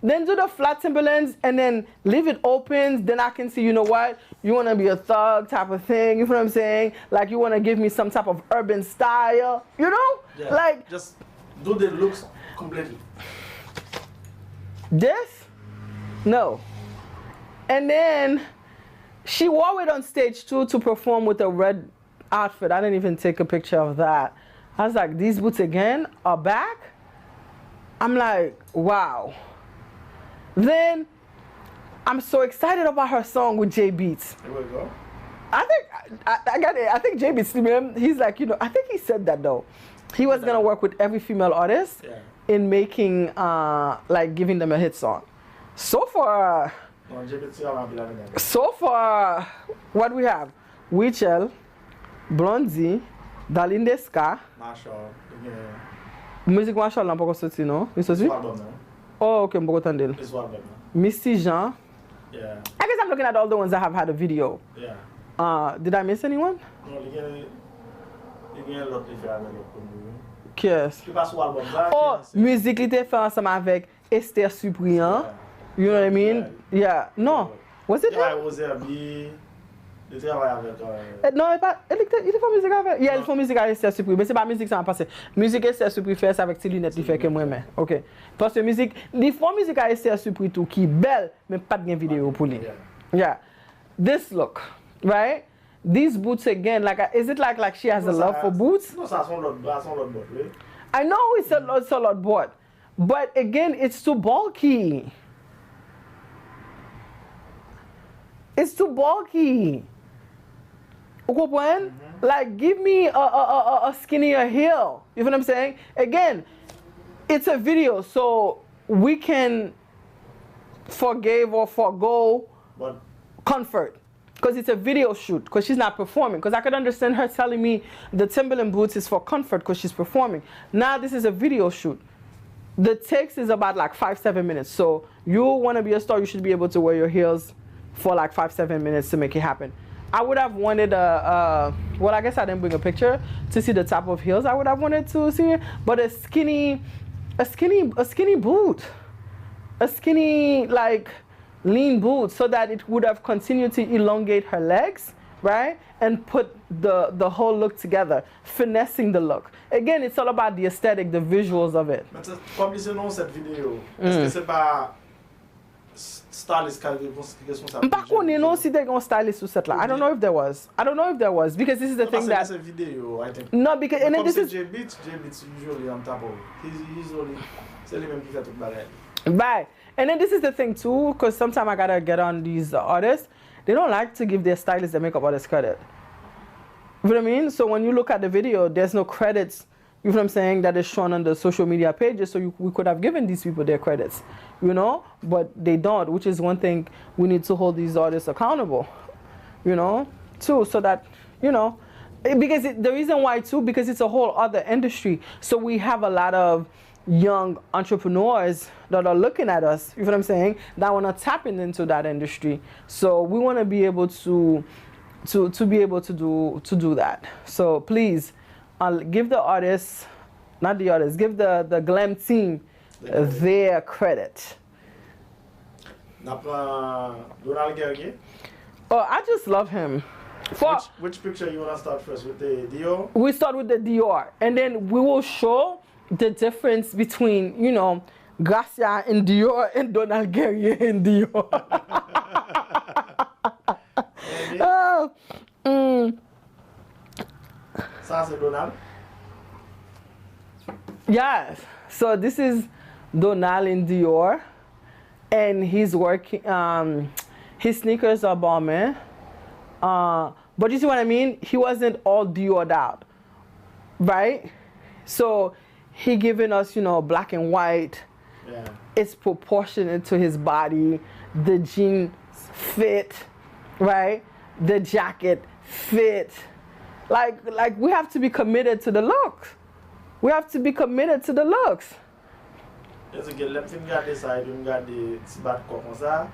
Then do the flat Timberlands and then leave it open. Then I can see, you know what? You want to be a thug type of thing. You know what I'm saying? Like you want to give me some type of urban style. You know? Yeah. Like just do the looks completely. This? No. And then she wore it on stage too to perform with a red outfit. I didn't even take a picture of that. I was like, these boots again are back? I'm like, wow. Then I'm so excited about her song with J Beats. Here we go. I got it. I think J Beats, he's like, I think he said that though. He was gonna work with every female artist in making, like giving them a hit song. So far, what we have? Wichel, Blondie, Dalindeska. Marshall, Musique Marshall n'a pas encore sorti, non? Il sorti? Oh, okay, Mbokotandil. Misty Jean. Yeah. I guess I'm looking at all the ones that have had a video. Yeah. Did I miss anyone? No, you get a lot if you have a look. Yes. Ki pa sou album la. Oh, musique li te fait ensemble avec Esther Cyprien. You know what I mean? Yeah. No. Was it Yeah, him? it was Herbie. Il travaille avec... Non, il fait musique avec. Yeah, il fait musique avec Esther Supri. Mais c'est pas musique ça m'a passé. Musique Esther Supri fait ça avec ses lunettes, il fait que moi mais. OK. Parce que musique, il fait musique avec Esther Supri tout qui belle, mais pas de vidéo pour lui. Yeah. This look, right? These boots again, like is it like she has a love for boots? Non, ça son l'autre boîte, oui. I know it's a lot board. But again, it's too bulky. It's too bulky. You comprend? Like, give me a skinnier heel. You know what I'm saying? Again, it's a video, so we can forgive or forgo comfort. Because it's a video shoot, because she's not performing. Because I could understand her telling me the Timberland boots is for comfort because she's performing. Now this is a video shoot. The text is about like 5-7 minutes. So you want to be a star, you should be able to wear your heels for like 5-7 minutes to make it happen. I would have wanted well, I guess I didn't bring a picture to see the type of heels I would have wanted to see, but a skinny boot, a skinny like lean boot, so that it would have continued to elongate her legs, right, and put the whole look together, finessing the look. Again, it's all about the aesthetic, the visuals of it. Mais comme disons dans cette vidéo, est-ce que c'est pas stylist qui est responsable? Par contre, you know, si they gonna stylist sur cette là. I don't know if there was. I don't know if there was because this is the thing that. It's a video, I think. No, because and then this is. J-Beats usually on top of it. He's only. C'est lui même qui fait tout bagage. Right. And then this is the thing too, because sometimes I gotta get on these artists. They don't like to give their stylists, their makeup artist credit. You know what I mean? So when you look at the video, there's no credits. You know what I'm saying? That is shown on the social media pages. So we could have given these people their credits, you know, but they don't, which is one thing we need to hold these artists accountable, you know, too, so that, you know, because the reason why too, because it's a whole other industry. So we have a lot of young entrepreneurs that are looking at us, you know what I'm saying, that want to tap into that industry. So we want to be able to be able to do that. So please, give the artists, not the artists, give the glam team their credit. Donald Guerrier? Oh, I just love him. Which picture you want to start first, with the Dior? We start with the Dior, and then we will show the difference between, you know, Gracia in Dior and Donald Guerrier in Dior. Ça c'est Donald? Yes. So this is Donald in Dior, and he's working. His sneakers are bombing. But you see what I mean? He wasn't all Diored out, right? So he giving us, you know, black and white. Yeah. It's proportionate to his body. The jeans fit, right? The jacket fit. Like we have to be committed to the looks. We have to be committed to the looks. Est-ce que les films regardent ça et puis regardent se battre comme ça?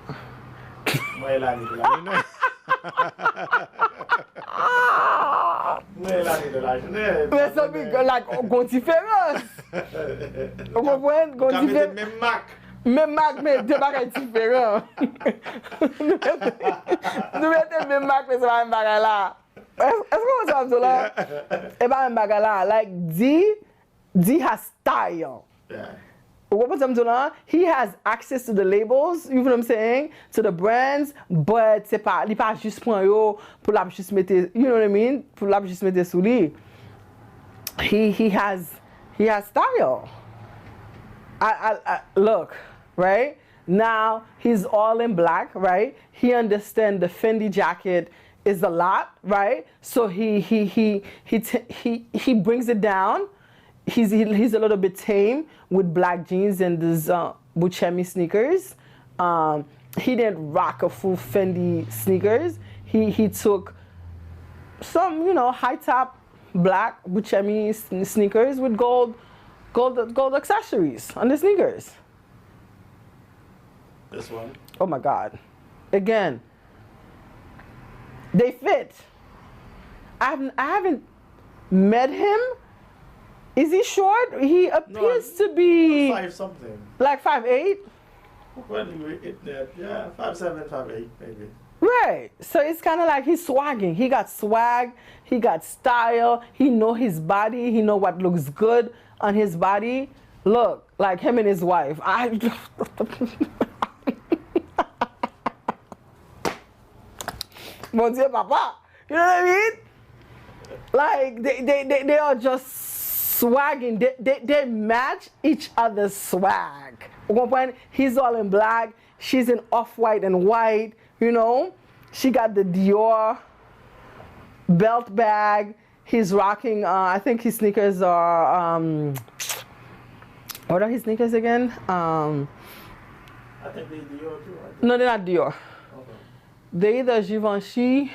Moi il a mis de la jeunesse. Moi il a mis de la jeunesse. Mais ça veut dire like gon différence. Vous comprenez? Gon différence. Même marque. Même marque, mais deux bagages différents. Nous mettons même marque, mais c'est pas même bagage là. Est-ce que vous savez là? C'est pas même bagage là. Like D has style. Yeah. What I'm doing, he has access to the labels, you know what I'm saying, to the brands, but c'est pas, il pas juste prend yo pour la juste mettre, you know what I mean, pour la juste mettre sous lui. He has style. I look, right? Now he's all in black, right? He understands the Fendi jacket is a lot, right? So he brings it down. He's a little bit tame with black jeans and these Buchemi sneakers. He didn't rock a full Fendi sneakers. He took some, you know, high top black Buchemi sneakers with gold accessories on the sneakers. This one. Oh my God! Again, they fit. I haven't met him Is he short? He appears to be 5 something. like 5'8". Well, yeah, 5'7", 5'8", maybe. Right. So it's kind of like he's swagging. He got swag. He got style. He know his body. He know what looks good on his body. Look, like him and his wife. Mon Dieu, papa. You know what I mean? Like they are just swagging. They match each other's swag. At one point, he's all in black. She's in off-white and white. You know, she got the Dior belt bag. He's rocking, I think his sneakers are, what are his sneakers again? I think they're Dior too, right? No, they're not Dior. Okay. They're either Givenchy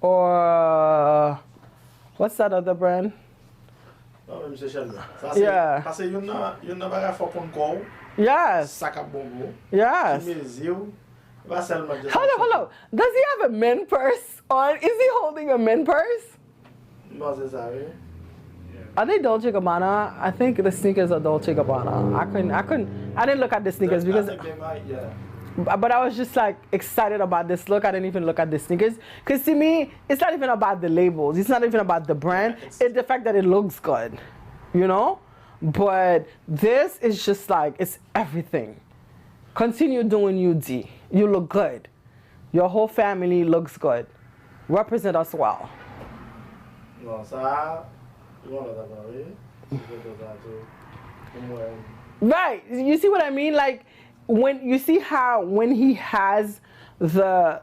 or, what's that other brand? Non, mais monsieur Sheldon. Yeah. Parce que yon nan baga fò kon kou, Yes, sak ap bongo, yes. ki mezi ou, va selman just... Hello. Does he have a men purse on? Is he holding a men purse? Non, c'est ça, oui. Are they Dolce Gabbana? I think the sneakers are Dolce Gabbana. I didn't look at the sneakers because, I think they might, yeah. but I was just like excited about this look. I didn't even look at the sneakers. Because to me, it's not even about the labels. It's not even about the brand. Yeah, it's the fact that it looks good, you know? But this is just like, it's everything. Continue doing you, D. You look good. Your whole family looks good. Represent us well. Non, ça, yon la d'abord, oui. Right. You see what I mean? Like, when you see how when he has the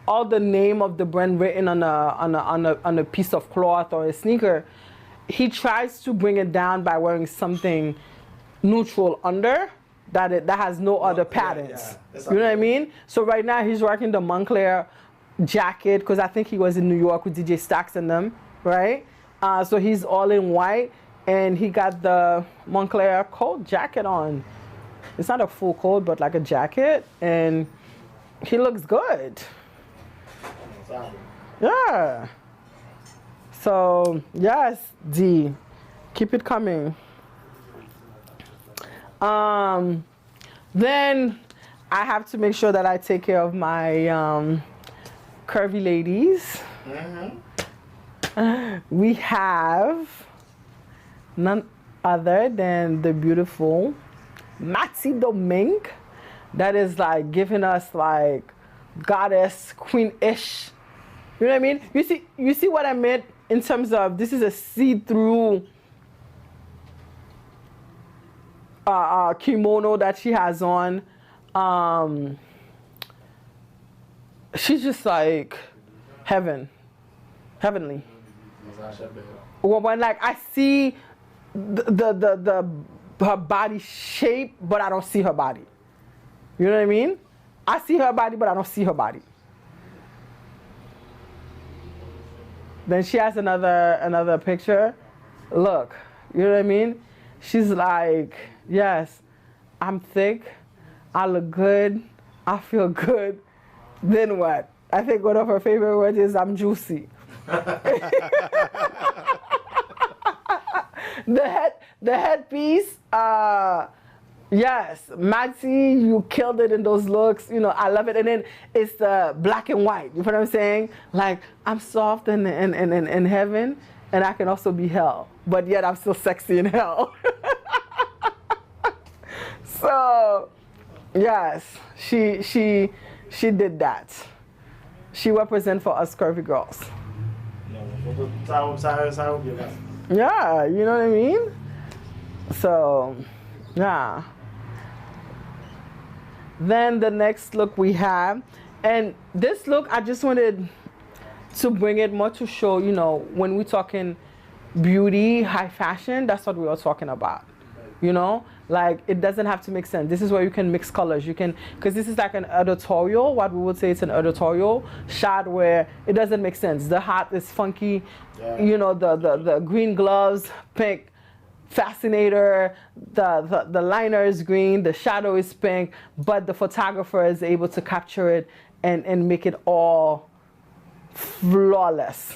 all the name of the brand written on a piece of cloth or a sneaker, he tries to bring it down by wearing something neutral under that has no other patterns. Yeah. You know what I mean? So right now he's rocking the Moncler jacket because I think he was in New York with DJ Stax and them, right? So he's all in white and he got the Moncler coat jacket on. It's not a full coat, but like a jacket, and he looks good. Yeah. So yes, D, keep it coming. Then I have to make sure that I take care of my curvy ladies. We have none other than the beautiful Maritza Domingue, that is like giving us like goddess, queen-ish. You know what I mean? You see what I meant in terms of this is a see-through kimono that she has on. She's just like heavenly. When like I see her body shape, but I don't see her body. You know what I mean? I see her body, but I don't see her body. Then she has another picture. Look, you know what I mean? She's like, yes, I'm thick, I look good, I feel good. Then what? I think one of her favorite words is I'm juicy. The headpiece, yes, Maritza, you killed it in those looks. You know, I love it. And then it's the black and white. You know what I'm saying? Like, I'm soft in heaven, and I can also be hell, but yet I'm still sexy in hell. So, yes, she did that. She represents for us curvy girls. Yeah, you know what I mean? So, yeah. Then the next look we have, and this look I just wanted to bring it more to show, you know, when we're talking beauty, high fashion, that's what we are talking about. You know, like it doesn't have to make sense. This is where you can mix colors. You can, because this is like an editorial, what we would say it's an editorial shot where it doesn't make sense. The hat is funky, yeah. You know, the green gloves, pink fascinator, the liner is green, the shadow is pink, but the photographer is able to capture it and make it all flawless.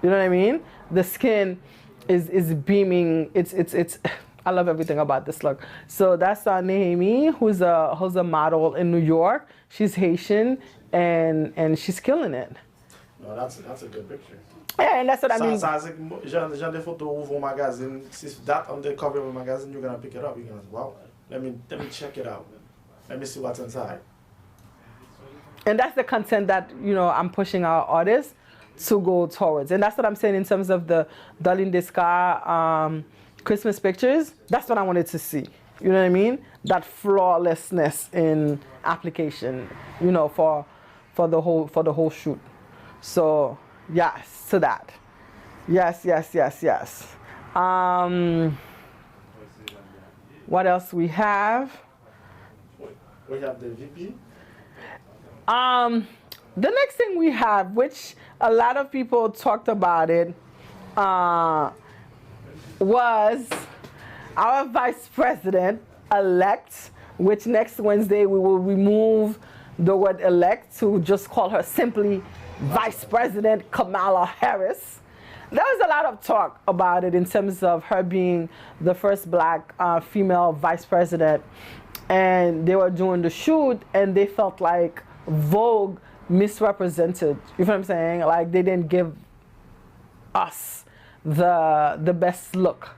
You know what I mean? The skin is beaming. It's I love everything about this look. So that's Naomi, who's a model in New York. She's Haitian and she's killing it. No, that's a good picture. Yeah, and that's what I mean. Genre de photo ouvre magazine. Si that on the cover of a magazine, you're gonna pick it up. You're gonna wow. Let me check it out. Let me see what's inside. And that's the content that, you know, I'm pushing our artists to go towards. And that's what I'm saying in terms of the Darlene Descar Christmas pictures. That's what I wanted to see. You know what I mean? That flawlessness in application, you know, for the whole shoot. So yes, to that. Yes. What else we have? We have the VP. The next thing we have, which a lot of people talked about it, was our vice president elect, which next Wednesday we will remove the word elect to just call her simply Vice President Kamala Harris. There was a lot of talk about it in terms of her being the first black female vice president. And they were doing the shoot and they felt like Vogue misrepresented. You know what I'm saying? Like they didn't give us the best look.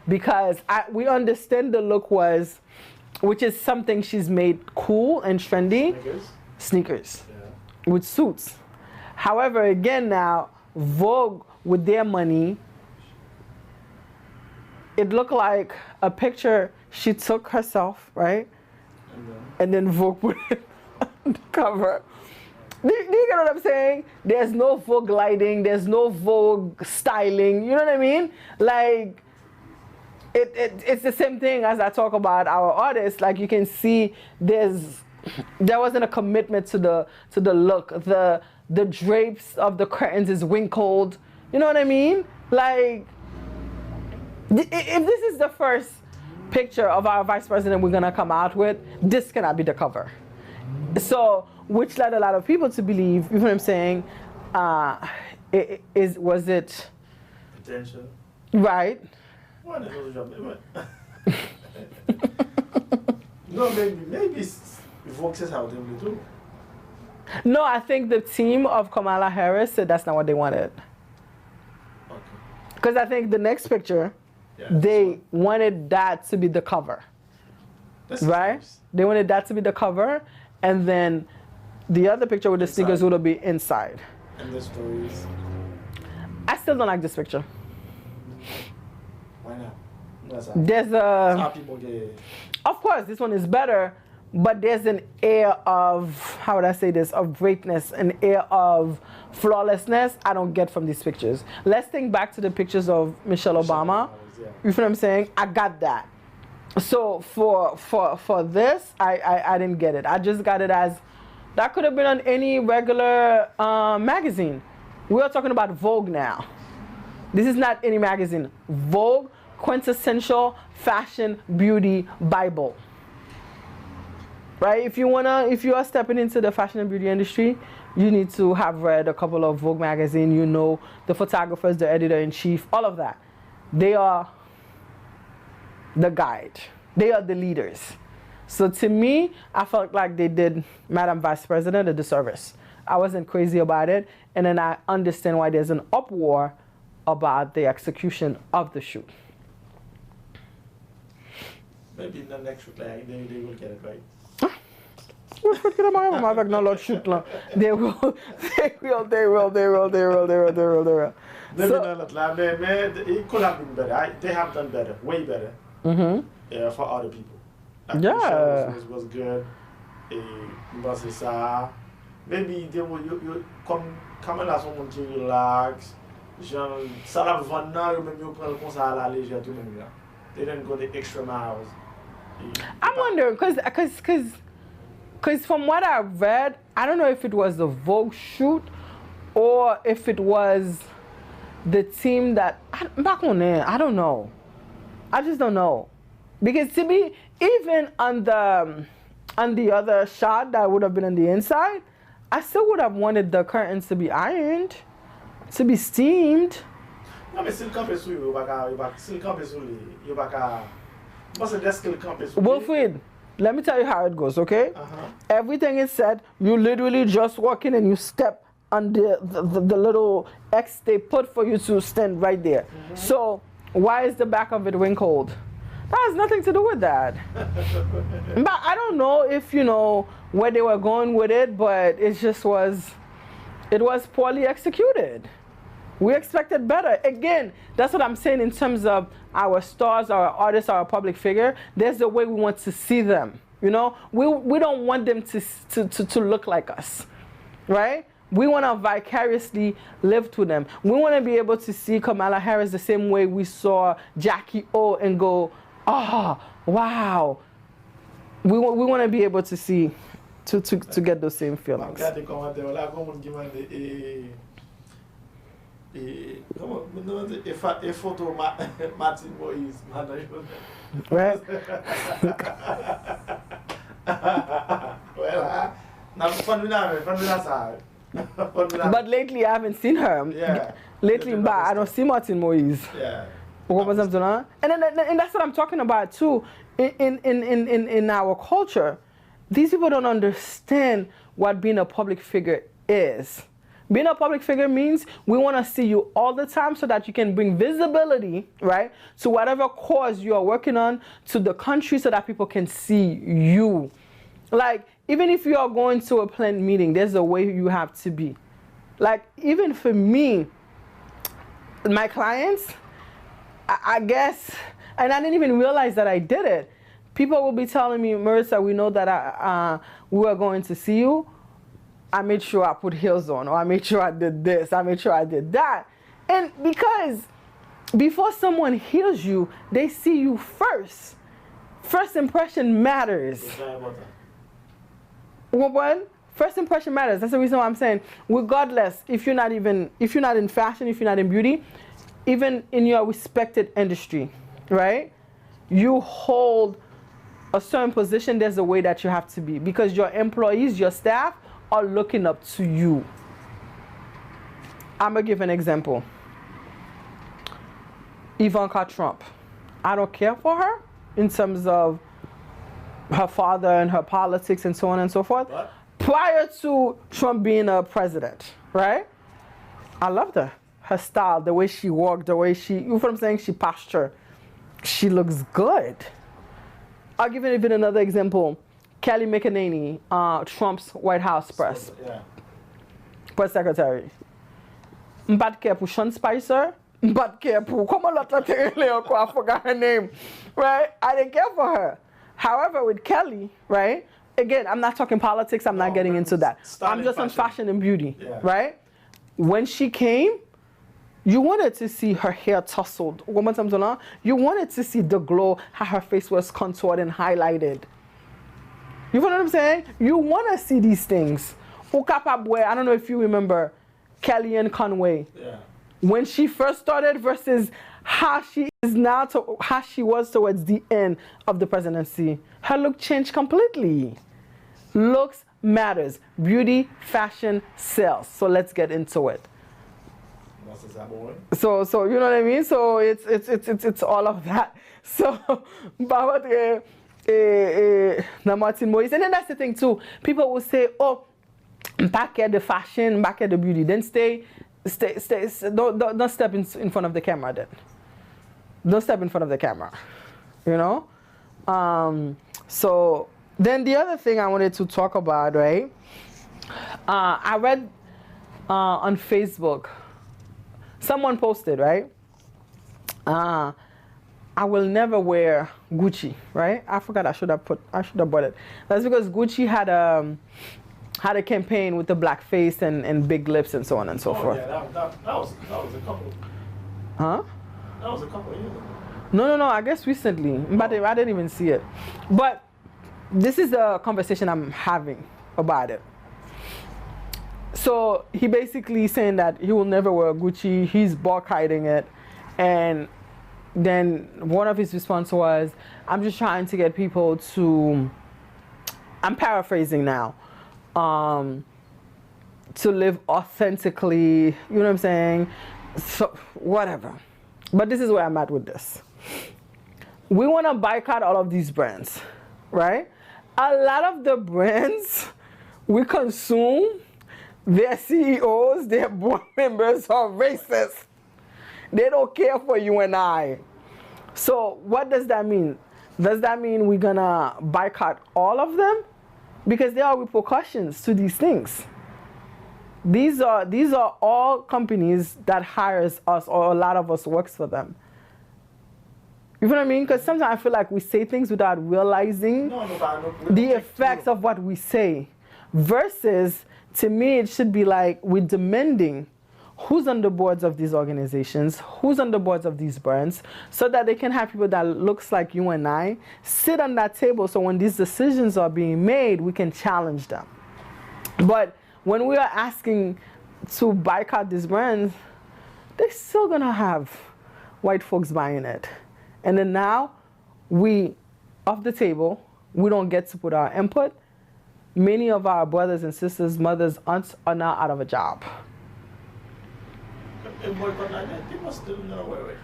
Because we understand the look was, which is something she's made cool and trendy. Sneakers. Yeah. With suits. However, again now, Vogue, with their money, it looked like a picture she took herself, right? And then Vogue put it on the cover. Do you get what I'm saying? There's no Vogue lighting, there's no Vogue styling, you know what I mean? Like, it's the same thing as I talk about our artists. Like you can see there wasn't a commitment to the look. The drapes of the curtains is wrinkled. You know what I mean? Like, if this is the first picture of our vice president we're gonna come out with, this cannot be the cover. So, which led a lot of people to believe, you know what I'm saying? Was it attention? Right. No, maybe Vogue says how they do. No, I think the team of Kamala Harris said that's not what they wanted. Okay. Because I think the next picture, they wanted that to be the cover. Right? Nice. They wanted that to be the cover, and then the other picture with the sneakers would be inside. And the stories. I still don't like this picture. Why not? There's a. Of course, this one is better, but there's an air of, how would I say this, of greatness, an air of flawlessness I don't get from these pictures. Let's think back to the pictures of Michelle Obama. You know what I'm saying? I got that. So for this, I didn't get it. I just got it as, that could have been on any regular magazine. We are talking about Vogue now. This is not any magazine. Vogue, quintessential fashion, beauty, Bible. Right? If you are stepping into the fashion and beauty industry, you need to have read a couple of Vogue magazine. You know the photographers, the editor-in-chief, all of that. They are the guide. They are the leaders. So to me, I felt like they did Madam Vice President a disservice. I wasn't crazy about it, and then I understand why there's an uproar about the execution of the shoot. Maybe in the next shoot, they will get it right. They will. It could have been better. They have done better, way better. Yeah, for other people. Like yeah. Was good. Maybe they will you come and ask someone to relax. They didn't go the extra miles. I'm wondering, because from what I've read, I don't know if it was the Vogue shoot or if it was the team that, back on there, I don't know. I just don't know. Because to me, even on the other shot that would have been on the inside, I still would have wanted the curtains to be ironed. to be steamed. Non, mais si le camp est sous, si le camp est sous, il va pas. Moi, c'est que le camp est sous. Wilfred, let me tell you how it goes, okay? Uh-huh. Everything is said. You literally just walk in and you step on the little X they put for you to stand right there. Mm-hmm. So why is the back of it wrinkled? That has nothing to do with that. But I don't know if you know where they were going with it, but it just was, it was poorly executed. We expected better. Again, that's what I'm saying in terms of our stars, our artists, our public figure. There's the way we want to see them. You know, we don't want them to look like us, right? We want to vicariously live through them. We want to be able to see Kamala Harris the same way we saw Jackie O and go, oh, wow. We want to be able to see, to get those same feelings. Photo Martin Moïse. Right? But lately I haven't seen her. Yeah. Lately, but I don't see Martin Moïse. Yeah. And that's what I'm talking about too. In our culture, these people don't understand what being a public figure is. Being a public figure means we want to see you all the time so that you can bring visibility, right, to whatever cause you are working on, to the country, so that people can see you. Like, even if you are going to a planned meeting, there's a way you have to be. Like, even for me, my clients, I guess, and I didn't even realize that I did it. People will be telling me, Maritza, we know that we are going to see you. I made sure I put heels on, or I made sure I did this, I made sure I did that. And because before someone hears you, they see you first. First impression matters. What? First impression matters. That's the reason why I'm saying, regardless, if you're not in fashion, if you're not in beauty, even in your respected industry, right? You hold a certain position, there's a way that you have to be, because your employees, your staff, are looking up to you. I'm gonna give an example. Ivanka Trump. I don't care for her in terms of her father and her politics and so on and so forth. What? Prior to Trump being a president, right? I loved her. Her style, the way she walked, the way she, you know what I'm saying? She posture. She looks good. I'll give you even another example. Kelly McEnany, Trump's White House press secretary. M'pas care pour Sean Spicer. M'pas care pour comment l'autre I forgot her name, right? I didn't care for her. However, with Kelly, right? Again, I'm not talking politics. I'm not getting into that. I'm just on fashion and beauty, right? When she came, you wanted to see her hair tousled. You wanted to see the glow, how her face was contoured and highlighted. You know what I'm saying? You want to see these things. I don't know if you remember Kellyanne Conway. Yeah. When she first started versus how she is now to how she was towards the end of the presidency. Her look changed completely. Looks matters. Beauty, fashion, sells. So let's get into it. So you know what I mean? So it's all of that. So Martin Moïse. And then that's the thing too. People will say, oh, back at the fashion, back at the beauty. Then stay don't step in front of the camera then. Don't step in front of the camera. You know? So then the other thing I wanted to talk about, right? I read on Facebook, someone posted, right? I will never wear Gucci, right? I forgot I should have bought it. That's because Gucci had a campaign with the black face and big lips and so on and so forth. Yeah, that was a couple. Huh? That was a couple of years ago. No, I guess recently. But I didn't even see it. But this is the conversation I'm having about it. So he basically saying that he will never wear Gucci. He's bulk hiding it. And then one of his response was, I'm just trying to get people to, I'm paraphrasing now, to live authentically, you know what I'm saying? So, whatever. But this is where I'm at with this. We want to boycott all of these brands, right? A lot of the brands we consume, their CEOs, their board members are racist. They don't care for you and I. So what does that mean? Does that mean we're gonna boycott all of them? Because there are repercussions to these things. These are all companies that hires us, or a lot of us works for them. You know what I mean? Because sometimes I feel like we say things without realizing the effects of what we say. Versus, to me, it should be like we're demanding who's on the boards of these organizations, who's on the boards of these brands, so that they can have people that looks like you and I sit on that table, so when these decisions are being made, we can challenge them. But when we are asking to boycott these brands, they're still gonna have white folks buying it. And then now, we, off the table, we don't get to put our input. Many of our brothers and sisters, mothers, aunts are now out of a job. Boycott like that, people still know where.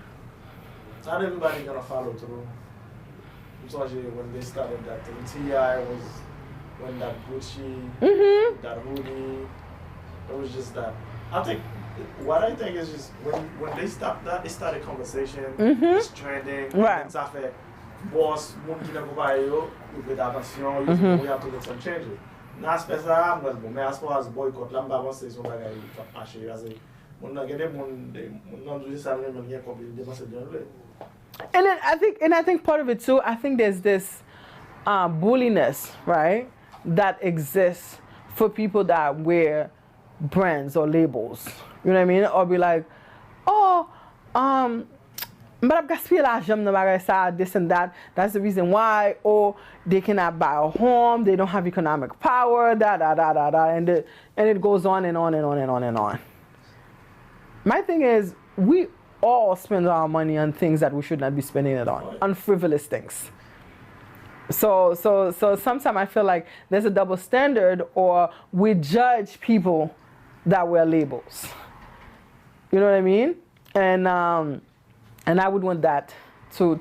Not everybody gonna follow through. Especially when they started that thing. T.I. was when that Gucci, that hoodie, it was just that. I think what I think is just when they stopped that, they started conversation, it's trending, right. Ça fait boss, moun qui n'a pas yo, you pay attention, we have to get some changes. Now, especially I'm going to go, as far as boycott, I'm going to say some bagay marché as a and then I think part of it too, I think there's this bulliness, right, that exists for people that wear brands or labels. You know what I mean? Or be like, oh, but I've got to pay l'argent, this and that. That's the reason why. Or they cannot buy a home. They don't have economic power. And it goes on and on and on and on and on. My thing is, we all spend our money on things that we should not be spending it on frivolous things. So sometimes I feel like there's a double standard, or we judge people that wear labels. You know what I mean? And I would want that to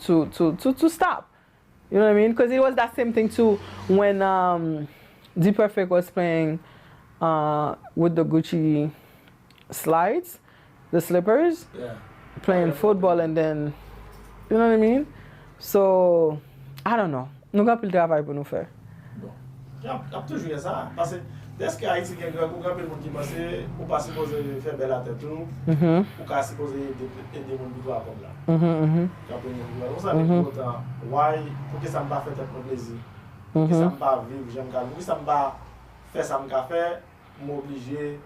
stop. You know what I mean? Because it was that same thing too when D Perfect was playing with the Gucci slides, the slippers, playing football, and then, you know what I mean? So, I don't know. Nous avons plus de travail pour nous faire. Bon. Il y a toujours ça. Parce que dès que Haïti a un grand monde qui pense ou pas supposé faire belle à tête ou pas supposé aider mon pouvoir comme là. On s'en est content. Why? Pour que ça me pas fait tête plaisir. Pour que ça me pas vivre, j'aime quand pour ça me pas faire ça me faire m'obliger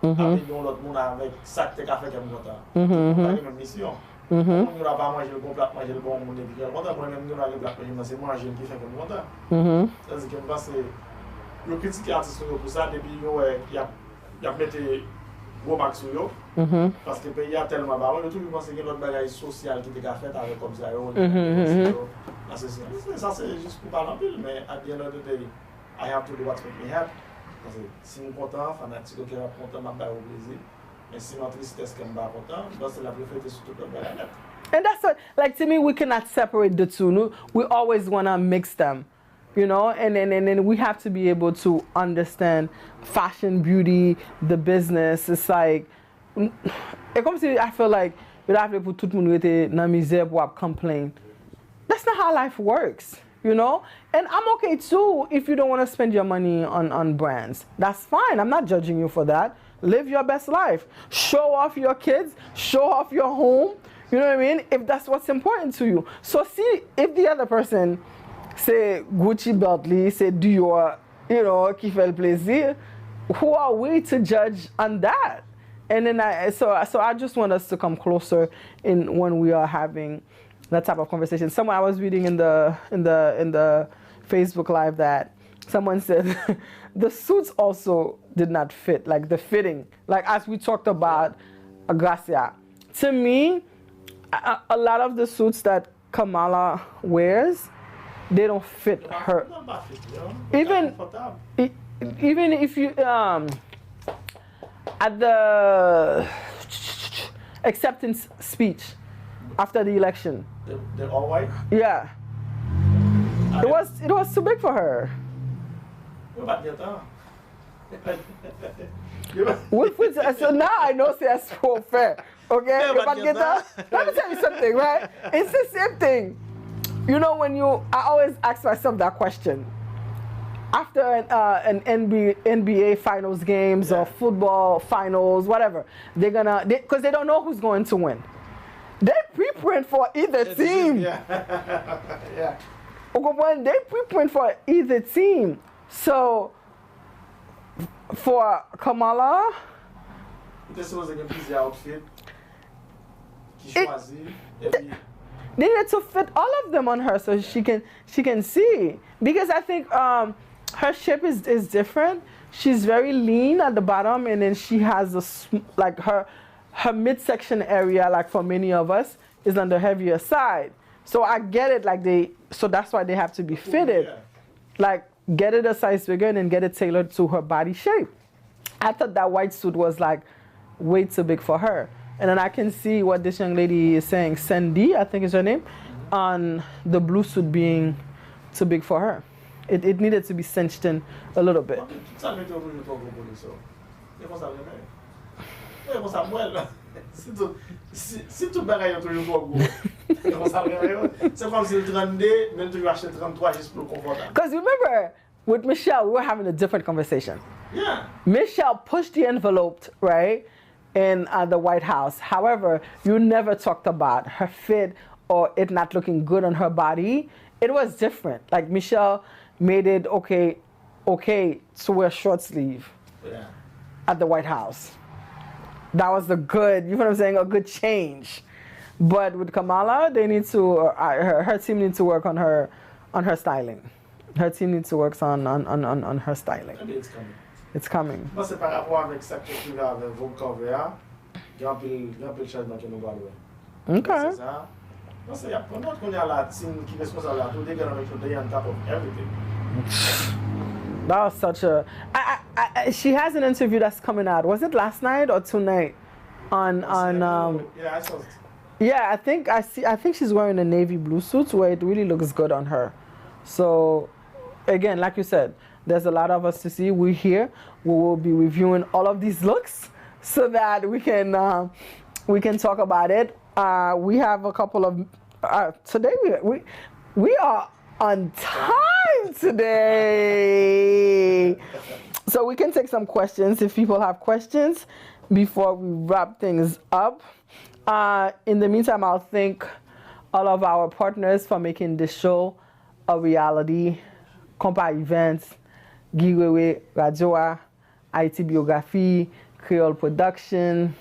à vivre l'autre monde avec ça que tu as fait comme content. C'est une mission. On ne va pas manger le bon plat, manger le bon monde et puis le content. Moi même nous la le plat c'est manger qui fait comme content. C'est-à-dire que moi c'est le critique artiste pour ça depuis il y a mettre gros max sur yo parce que pays a tellement bas on toujours penser que l'autre bagage social qui était fait avec comme ça ça c'est juste pour parler un peu mais à the end of the day I have to do what make me happy parce que si je suis content fanatique qui est content m'a pas au plaisir mais si ma tristesse qui me pas content c'est la préférée sur tout le bagage. And that's what, like, to me, we cannot separate the two. No? We always want to mix them. You know, and then we have to be able to understand fashion, beauty, the business. It's like, I feel like we have to put tout le monde dans la misère pour complain. That's not how life works, you know. And I'm okay too if you don't want to spend your money on brands. That's fine. I'm not judging you for that. Live your best life. Show off your kids. Show off your home. You know what I mean? If that's what's important to you. So see, if the other person say Gucci Bentley, say Dior, you know, qui fait le plaisir, who are we to judge on that? And then so I just want us to come closer in when we are having that type of conversation. Someone I was reading in the Facebook Live that someone said the suits also did not fit, like the fitting, like as we talked about Gracia. To me, a lot of the suits that Kamala wears, they don't fit her. Even if you at the acceptance speech after the election. They're all white? Yeah. It was too big for her. So now I know that's so fair. Okay? Let me tell you something, right? It's the same thing. You know, I always ask myself that question. After an NBA finals games or football finals, whatever, because they don't know who's going to win. They pre-print for either team. Yeah. When they pre-print for either team. So for Kamala, this was like a busy outfit. They need to fit all of them on her so she can see. Because I think her shape is different. She's very lean at the bottom, and then she has like her midsection area, like for many of us, is on the heavier side. So I get it, so that's why they have to be fitted. Like, get it a size bigger and then get it tailored to her body shape. I thought that white suit was like way too big for her. And then I can see what this young lady is saying, Sandy, I think is her name, on the blue suit being too big for her. It needed to be cinched in a little bit. Si tout bagay yon toujours trop gros. C'est comme si le 32, même tu achètes 33 juste pour le confortable. Because remember, with Michelle, we were having a different conversation. Yeah. Michelle pushed the envelope, right, in the White House. However, you never talked about her fit or it not looking good on her body. It was different. Like, Michelle made it okay to wear short sleeve at the White House. That was you know what I'm saying, a good change. But with Kamala, they need to, her team needs to work on her styling. Her team needs to work on her styling. Maybe it's coming. It's coming. Moi, c'est par rapport avec ça que tu as avec vos covers, il y a un peu de changement que nous allons voir. Okay. C'est ça. Non, c'est pendant qu'on est à la team qui est responsable de tout, they gonna make sure they on top of everything. That was such a. She has an interview that's coming out. Was it last night or tonight? On Yeah, I saw it. Yeah, I think she's wearing a navy blue suit where it really looks good on her. So, again, like you said, there's a lot of us to see. We're here. We will be reviewing all of these looks so that we can talk about it. We have a couple of today. We are on time today, so we can take some questions if people have questions before we wrap things up. In the meantime, I'll thank all of our partners for making this show a reality. Compa Events, Giwewe Radio, IT Biography, Creole Production,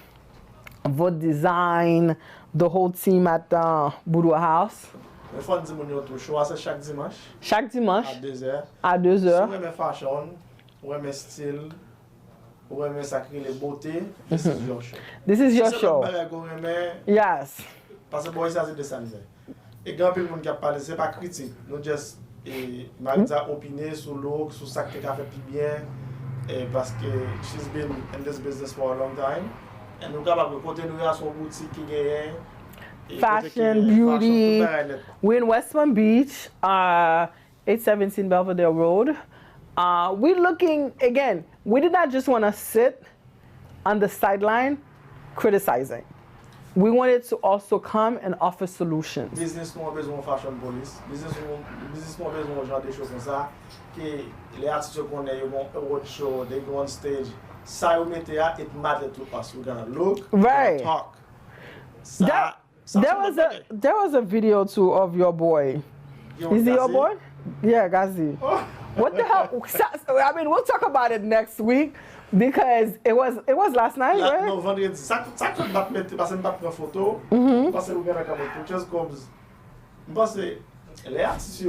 Vote Design, the whole team at Boudoir House. Le fun di moun yo tou choix c'est chaque dimanche. Chaque dimanche. À 2h. À 2h. Si vous aimez fashion, vous aimez style, vous aimez sacrer les beautés, this is your show. This is your Si show. Yes. Parce que bon, ça c'est de ça. Et grand pile moun qui a parlé, c'est pas critique. Nous just Maritza opiné sur l'eau, sur ça qui a fait plus bien, et parce que she's been in this business for a long time. Et nous capables de continuer à son boutique qui gagne. Fashion, beauty. We're in West Palm Beach, 817 Belvedere Road. We're looking, again, we did not just want to sit on the sideline criticizing. We wanted to also come and offer solutions. Business nous a besoin de fashion police. Business nous a besoin de genre des choses comme ça. Que les artistes qu'on a, ils vont road show, they go on stage. Ça, you mettez à, it matters to us. We're gonna look, right. we're gonna talk. There was a video too of your boy. Is he your boy? Yeah, Gazi. Oh. What the hell? I mean, we'll talk about it next week because it was last night, right? Non, vendredi. Ça que je vais parce que je vais prendre photo. Parce que vous avez la pictures comme. Parce que les artistes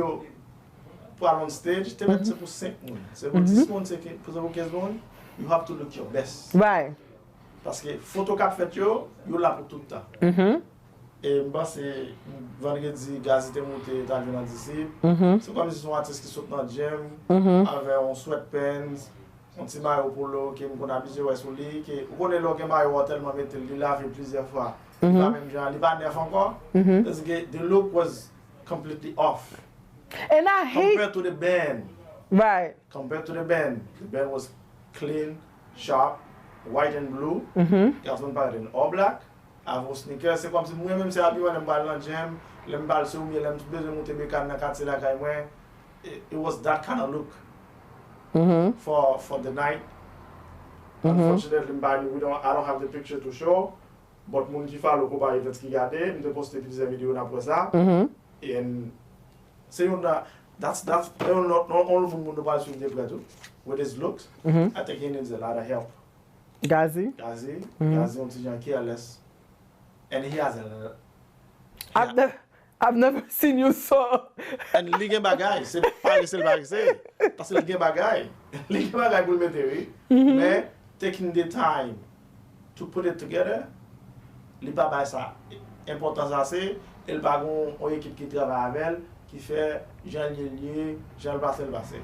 pour aller on stage, tu mets pour 5 personnes. C'est pour 10 personnes, c'est pour 15 personnes. You have to look your best. Right. Parce que photo qu'a fait yo là pour tout le temps. Et moi c'est vendredi Gazi était monté dans le d'ici. C'est comme si son artiste qui saute dans le gym avec un sweatpants, On ti mayo pour l'eau qui me connaît habitué ouais sur lui qui on connaît l'eau que mayo tellement mettre il lavé plusieurs fois. Pas même genre il pas neuf encore. Parce que the look was completely off. And I hate Compared to the band. right. Compared to the band was clean, sharp, white and blue. Garçon parle in all black. Avec sneakers, c'est comme si moi-même c'est habillé on balle dans gym, les balle sur moi, les besoin monter bécane dans quartier là quand moi. It was that kind of look. For the night. Unfortunately, I don't have the picture to show, but moun qui follow ko ba peut-être qui garder, me poster plusieurs vidéos après ça. And c'est that's not all of moun pas sur des plateaux with his looks. I think he needs a lot of help. Gazi, on dit careless. And he has a I've never seen you so. And li gen bagay, c'est pas le seul bagay c'est. Parce que li gen bagay. Li gen bagay pour le mettre, oui. Mais taking the time to put it together, li pas bay ça. Important ça c'est, il pas gon équipe qui travaille avec elle, qui fait Jean lié, Jean passer le passé.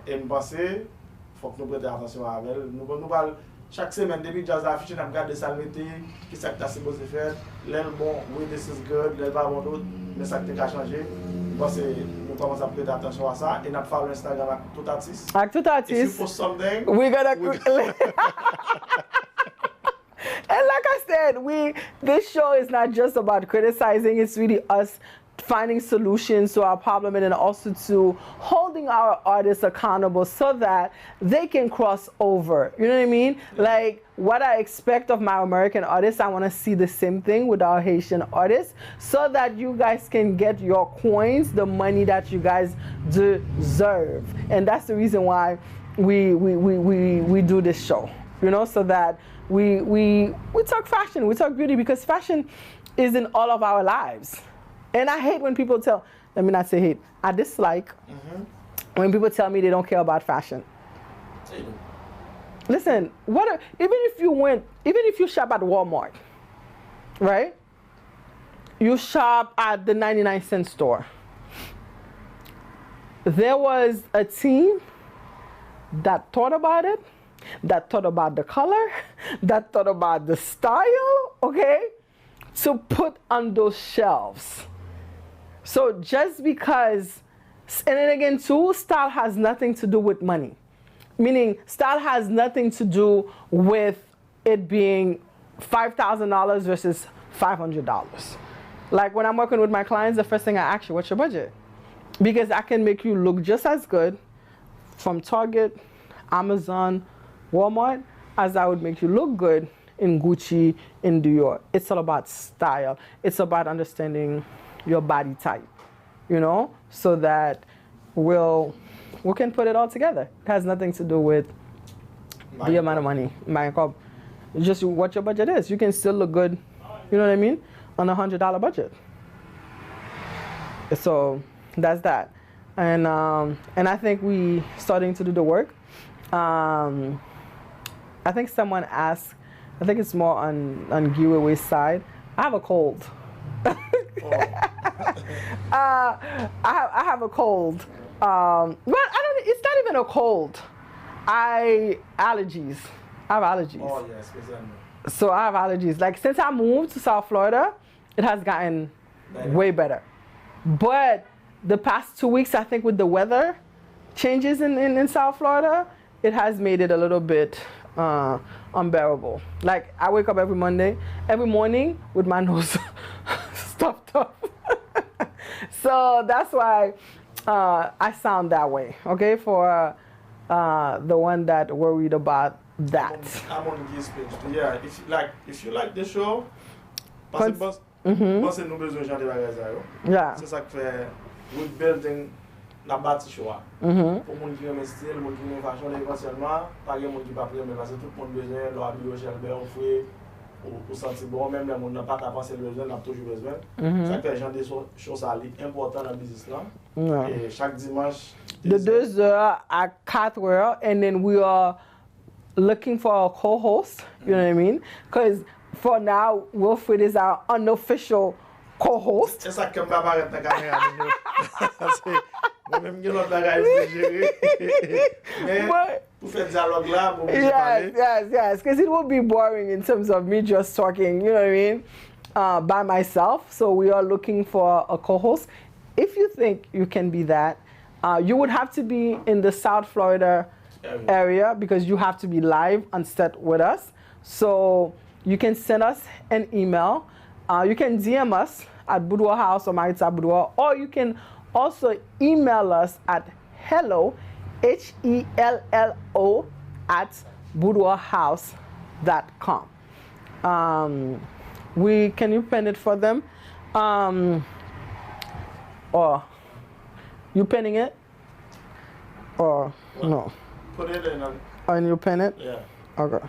Et me penser, faut que nous prêter attention à elle. Nous parle chaque semaine depuis jazz affiche n'a regarder ça metti qui ça que t'as supposé faire l'aile bon oui this is good l'aile pas bon d'autre mais ça que t'as changé moi c'est nous commence à prêter attention à ça et n'a pas follow Instagram avec tout artiste if you post something we're gonna and like I said, this show is not just about criticizing, it's really us finding solutions to our problem and then also to holding our artists accountable so that they can cross over. You know what I mean? Like what I expect of my American artists, I want to see the same thing with our Haitian artists so that you guys can get your coins, the money that you guys deserve. And that's the reason why we do this show, you know, so that we talk fashion, we talk beauty, because fashion is in all of our lives. And I hate when people let me not say hate, I dislike when people tell me they don't care about fashion. Listen, even if you shop at Walmart, right? You shop at the 99-cent store. There was a team that thought about it, that thought about the color, that thought about the style, okay, to put on those shelves. So just because, and then again too, style has nothing to do with money. Meaning style has nothing to do with it being $5,000 versus $500. Like when I'm working with my clients, the first thing I ask you, what's your budget? Because I can make you look just as good from Target, Amazon, Walmart, as I would make you look good in Gucci, in Dior. It's all about style. It's about understanding your body type, you know, so that we can put it all together. It has nothing to do with the amount of money, just what your budget is. You can still look good, you know what I mean, on a $100 budget. So that's that, and I think we starting to do the work. I think someone asked, I think it's more on giveaway side. I have a cold. I have a cold. Well, it's not even a cold. Allergies. I have allergies. Oh yes, so I have allergies. Like since I moved to South Florida, it has gotten way better. But the past 2 weeks, I think with the weather changes in South Florida, it has made it a little bit unbearable. Like I wake up every morning with my nose stuffed up. So that's why I sound that way, okay? For the one that worried about that. I'm on this page. Yeah, if you like the show, parce que nous besoin de gens de bagages. Yeah. C'est ça que fait we building la bâti choix. Pour moun qui aime style, moun qui aime fashion éventuellement, pas gen moun qui pas prendre parce que tout le monde besoin de habiller au Shelby ou fouet ou sentir bon, même les moun n'a pas qu'à penser le besoin, n'a toujours besoin. Ça fait genre des choses importantes dans le business là. Et chaque dimanche de 2 heures à 4 heures, and then we are looking for a co-host, you know what I mean? Because for now, Wilfred is our unofficial co-host. C'est ça que m'a pas arrêté la caméra. Moi-même, je l'autre bagaille pour gérer. Mais Pour faire dialogue là, pour Yes. Because it would be boring in terms of me just talking, you know what I mean, by myself. So we are looking for a co-host. If you think you can be that, you would have to be in the South Florida area because you have to be live on set with us. So you can send us an email. You can DM us at Boudoir House or Maritza Boudoir, or you can also email us at hello, HELLO, at boudoirhouse.com. Can you pen it for them? Or you penning it? Or no? Put it in. And you pen it? Yeah. Okay.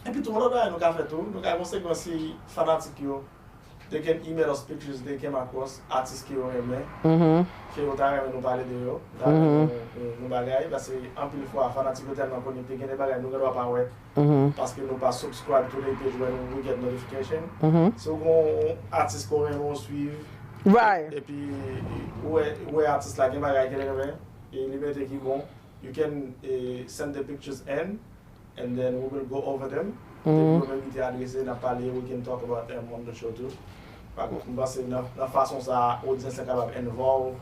Et puis tout le monde nous a fait tout. Nous avons conseillé si fanatiques they can email us pictures they came across artistes qui ont aimé. Qui ont nous parler de eux. Nous bagaille parce que en plus fois fanatiques tellement connectés que des bagailles nous ne doit pas ouais. Parce que nous pas subscribe to les pages when we get notification. So on artistes qu'on aime suivre. Right. Et puis ouais artistes là qui bagaille qui aimé et liberté qui bon. You can send the pictures in. And then we will go over them. We can talk about them on the show too. Parce que la façon ça audience est capable involve,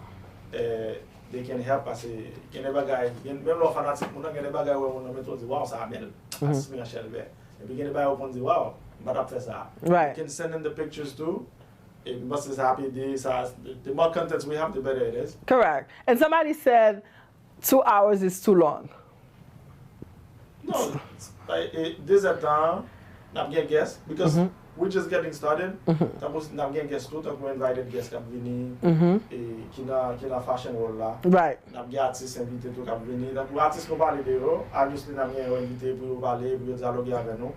they can help parce que il y a des bagages, même les fanatiques, il y a des bagages où on met dit wow ça belle, c'est bien cher et puis il y a des bagages où on dit wow, on va faire ça. Right. You can send in the pictures too. It must be happy days. The more contents we have, the better it is. Correct. And somebody said 2 hours is too long. No, this at time, I'm getting guests because we're just getting started. I'm getting guests too. I'm invited guests come venir. Qui na fashion world là. Right. I'm getting artistes invités tout come venir. Donc artistes qu'on parle de eux, obviously I'm getting invité pour parler, pour dialoguer avec nous.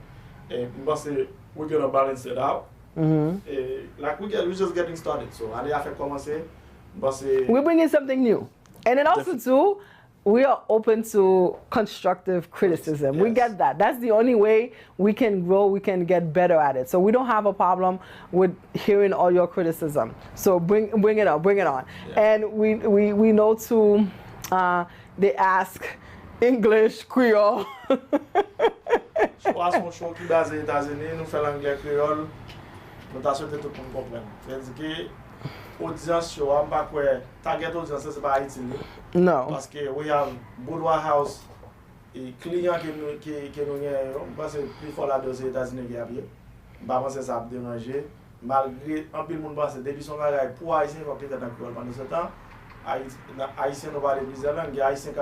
Et parce que we're gonna balance it out. Like we're just getting started. So allez à faire commencer. We're bringing something new, and then also too. We are open to constructive criticism. Yes. We get that. That's the only way we can grow, we can get better at it. So we don't have a problem with hearing all your criticism. So bring it on, bring it on. Yeah. And we know too, they ask English, Creole. Je crois que mon show qui est basé aux États-Unis, nous faisons l'anglais créole, nous avons souhaité tout le monde comprendre. C'est-à-dire que l'audience, je ne sais pas quoi, target audience, c'est pas Haïti. No. Parce que we have Boudoir House et clients qui nous avons, parce que plus fort là aux États-Unis qui a bien. Je pense que ça a dérangé. Malgré un peu de monde pense depuis son bagage pour Haïtien va peut-être dans le pendant ce temps. Haïtien nous parle plusieurs langues, Haïtien qui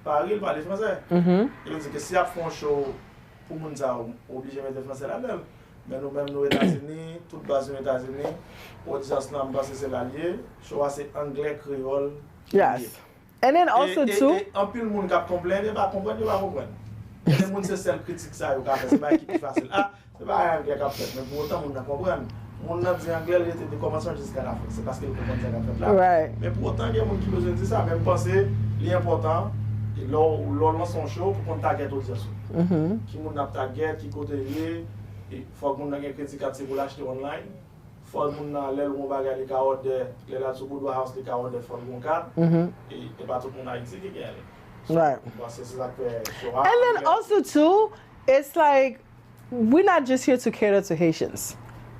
parle français. Et on dit que si on fait un show pour monde ça obligé de mettre français là-dedans. Mais nous-mêmes nous États-Unis, toute base aux États-Unis, audience là parce que c'est l'allié, show c'est anglais créole. Yes. And then also too. Un peu le monde qui complain, il va comprendre, il va comprendre. Le monde c'est celle critique ça, il va faire, c'est pas qui est facile. Ah, c'est pas anglais qui a fait, mais pour autant monde comprendre. Monde n'a dit anglais il était de commencer jusqu'à la fin, c'est parce qu'il comprend ça qu'a fait là. Right. Mais pour autant il y a monde qui besoin de ça, même penser l'important et lors son show pour qu'on target audience. Qui monde n'a target, qui côté lié, il faut que monde ait critique pour l'acheter online. Faut que nous aller on va regarder les order les là sur Boudoir House les order for mon card et pas tout le monde Haïti qui gagne. Right. And then also too, it's like we're not just here to cater to Haitians,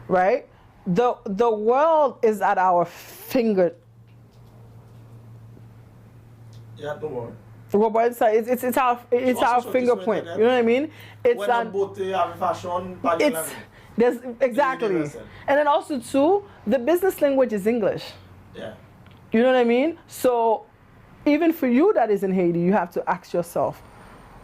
right? The world is at our finger. Yeah, don't worry. Robert, it's our finger point. You know what I mean? It's there's exactly. And then also too, the business language is English. Yeah. You know what I mean? So even for you that is in Haiti, you have to ask yourself,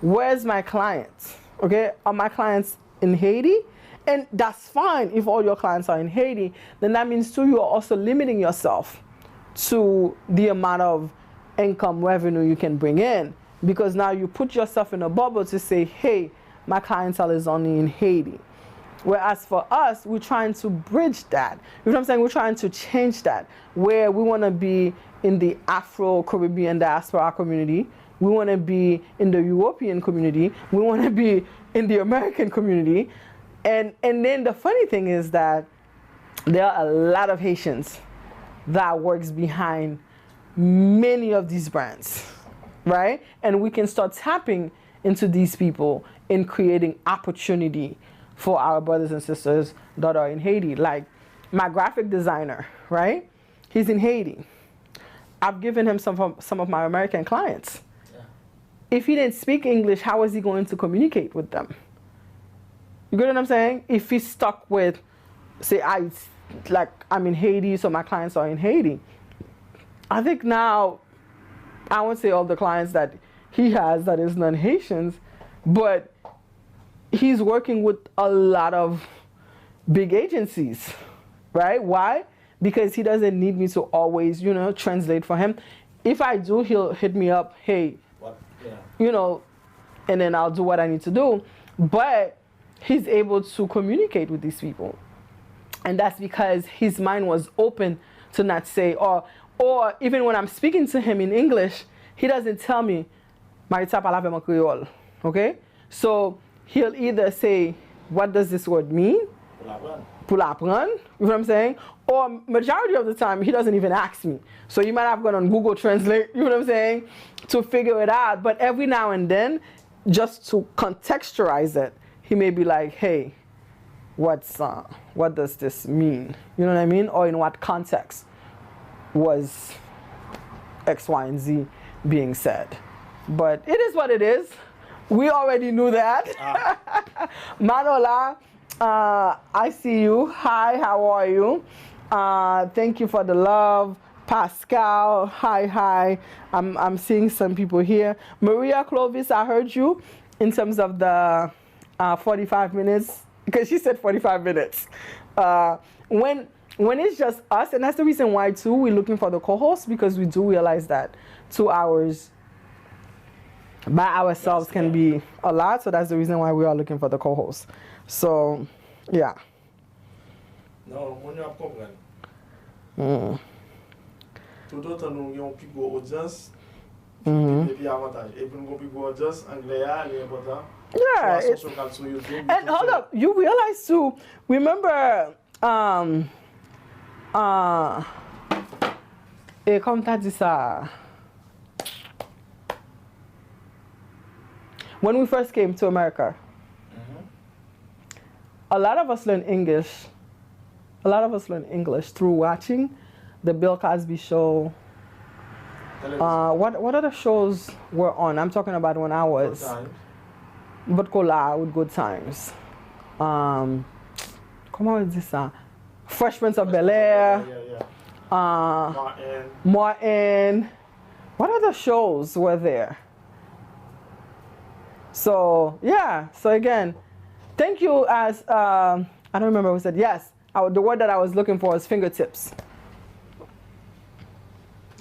where's my clients? Okay? Are my clients in Haiti? And that's fine if all your clients are in Haiti, then that means too you're also limiting yourself to the amount of income revenue you can bring in, because now you put yourself in a bubble to say, hey, my clientele is only in Haiti. Whereas for us, we're trying to bridge that. You know what I'm saying? We're trying to change that, where we want to be in the Afro-Caribbean diaspora community. We want to be in the European community. We want to be in the American community. And then the funny thing is that there are a lot of Haitians that works behind many of these brands, right? And we can start tapping into these people in creating opportunity for our brothers and sisters that are in Haiti. Like my graphic designer, right? He's in Haiti. I've given him some of my American clients. Yeah. If he didn't speak English, how is he going to communicate with them? You get what I'm saying? If he's stuck with, say, I'm in Haiti, so my clients are in Haiti. I think now, I won't say all the clients that he has that is non-Haitians, but he's working with a lot of big agencies, right? Why? Because he doesn't need me to always, translate for him. If I do, he'll hit me up, hey, and then I'll do what I need to do. But he's able to communicate with these people. And that's because his mind was open to not say, or even when I'm speaking to him in English, he doesn't tell me, Maritza parle avec mon Creole, okay? So he'll either say, what does this word mean? Pour l'apprendre, you know what I'm saying? Or majority of the time, he doesn't even ask me. So you might have gone on Google Translate, you know what I'm saying, to figure it out. But every now and then, just to contextualize it, he may be like, hey, what does this mean? You know what I mean? Or in what context was X, Y, and Z being said? But it is what it is. We already knew that. Manola, I see you. Hi, how are you? Thank you for the love. Pascal, hi. I'm seeing some people here. Maria Clovis, I heard you in terms of the 45 minutes, because she said 45 minutes. When it's just us, and that's the reason why too we're looking for the co-host, because we do realize that 2 hours by ourselves can be a lot, so that's the reason why we are looking for the co-host. So, yeah. Non, on a compris. Tout autant nous avons plus gros audience, et puis avantage. Et puis nous avons plus gros audience, anglais est important. Yeah. And hold up, you realize too, remember, et comme t'as dit ça, when we first came to America, a lot of us learn English. A lot of us learn English through watching the Bill Cosby show. What other shows were on? I'm talking about when I was. But Kola with Good Times. Comment on dit ça? Fresh Prince of Bel-Air. Martin. What other shows were there? So, yeah. So again, thank you as, I don't remember who said yes. The word that I was looking for was fingertips.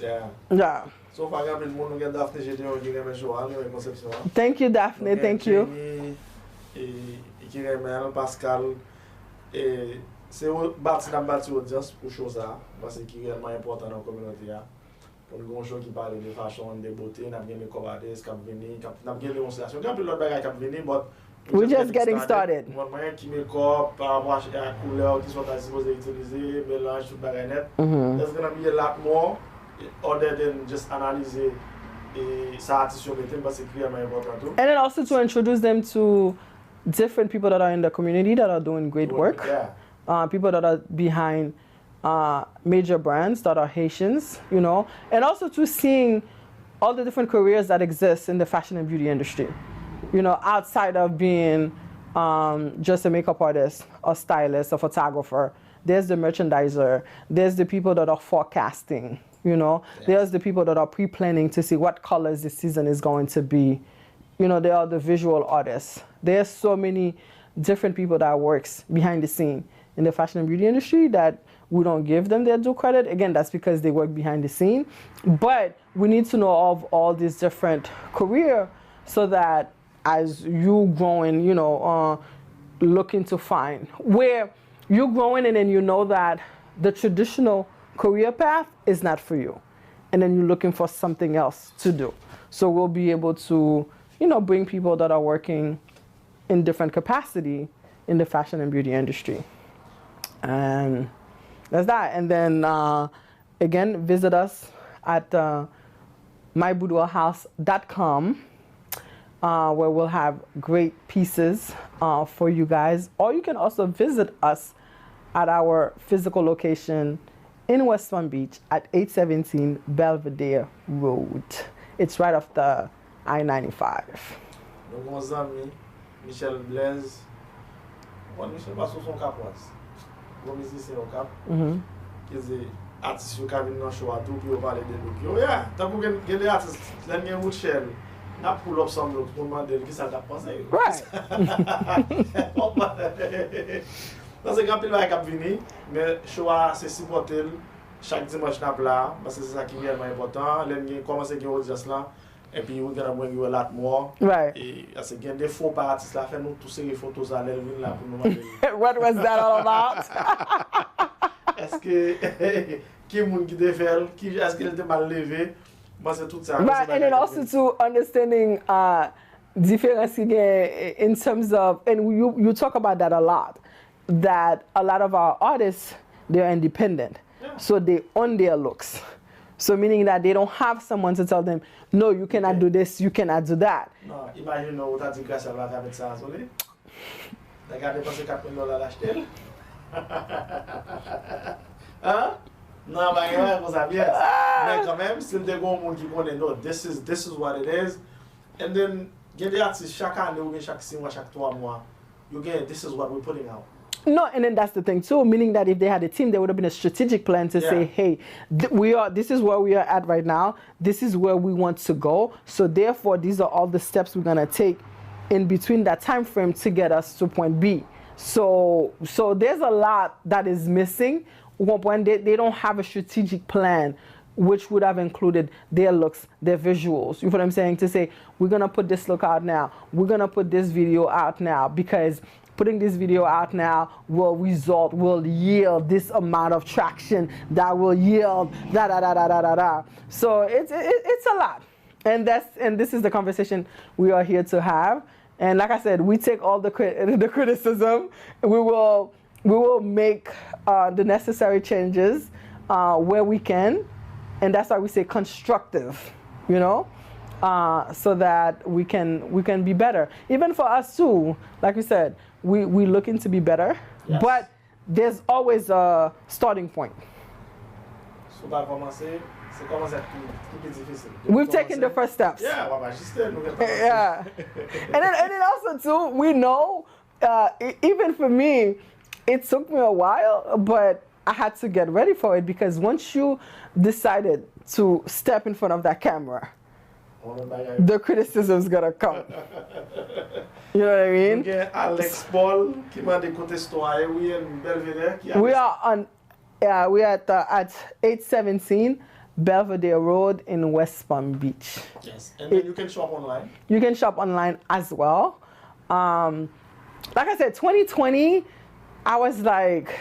Yeah. Yeah. So far, Daphne, thank you, Daphne. Thank you. Pascal, c'est bâti audience pour chose ça, parce que c'est réellement important dans la communauté. Pour nous, on qui parle de fashion, de beauté, nous avons des covardes, nous avons des démonstrations, nous avons plein d'autres choses qui viennent, but we're just getting started. Moi, qui me coupe par rapport à la couleur qui sont supposées utiliser, mélange tout le net. There's gonna be a lot more other than just analyser et ça artiste sur le thème parce que c'est réellement important tout. And then also to introduce them to different people that are in the community that are doing great work. Yeah. People that are behind major brands that are Haitians, and also to seeing all the different careers that exist in the fashion and beauty industry. Outside of being just a makeup artist, a stylist, a photographer, there's the merchandiser, there's the people that are forecasting, there's the people that are pre-planning to see what colors this season is going to be. There are the visual artists. There's so many different people that works behind the scene in the fashion and beauty industry that we don't give them their due credit. Again, that's because they work behind the scene. But we need to know of all these different careers so that as you growing, looking to find where you're growing and then you know that the traditional career path is not for you. And then you're looking for something else to do. So we'll be able to, bring people that are working in different capacity in the fashion and beauty industry. And that's that. And then, again, visit us at myboudoirhouse.com, where we'll have great pieces for you guys. Or you can also visit us at our physical location in West Palm Beach at 817 Belvedere Road. It's right off the I-95. Donc, mon ami, Michel Blaise, Michel passe son cap, bon musicien au cap, qui est artiste qui vient dans le show à tout, puis on parle de look. Yeah, tant que vous avez des artistes, vous avez Michel, on a pull up some look pour demander qui ça t'a pensé. Right. Parce que quand il va venir, mais show c'est supporter chaque dimanche là, parce que c'est ça qui est vraiment important. Là, commence à gagner audience là. Et puis, we're gonna bring you a lot more. Right. Et parce qu'il y a des faux par artistes là, fait nous tous ces photos à l'élevine là pour nous montrer. What was that all about? Est-ce que qui est monde qui défait, qui est-ce qu'il était mal levé? Moi c'est tout ça. Right, and then also to understanding difference in terms of, and you talk about that a lot, that a lot of our artists, they're independent, so they own their looks. So meaning that they don't have someone to tell them, no, you cannot do this, you cannot do that. Non, imagine où t'as dit grâce à la avec ça, solé. T'as gardé passer $4,000 l'acheter. Hein? Non, bah ouais, vous avez bien. Mais quand même, c'est des gros monde qui connaît, no, this is what it is. And then, il y a des artistes chaque année ou bien chaque 6 mois, chaque 3 mois, you get, this is what we're putting out. No, and then that's the thing too, meaning that if they had a team, there would have been a strategic plan to say, hey, this is where we are at right now. This is where we want to go. So therefore, these are all the steps we're gonna take in between that time frame to get us to point B. So there's a lot that is missing when they don't have a strategic plan, which would have included their looks, their visuals. You know what I'm saying? To say, we're gonna put this look out now. We're gonna put this video out now because putting this video out now will yield this amount of traction that will yield da. So it's a lot, and this is the conversation we are here to have. And like I said, we take all the criticism. We will make the necessary changes where we can, and that's why we say constructive, you know. So that we can be better. Even for us too, like we said, we looking to be better, but there's always a starting point. We've taken the first steps. Yeah. And then also too, we know, even for me, it took me a while, but I had to get ready for it because once you decided to step in front of that camera, the criticism is gonna come. You know what I mean? Okay, Alex Paul, we are on, we are at 817 Belvedere Road in West Palm Beach. Yes, and then you can shop online. You can shop online as well. Like I said, 2020, I was like,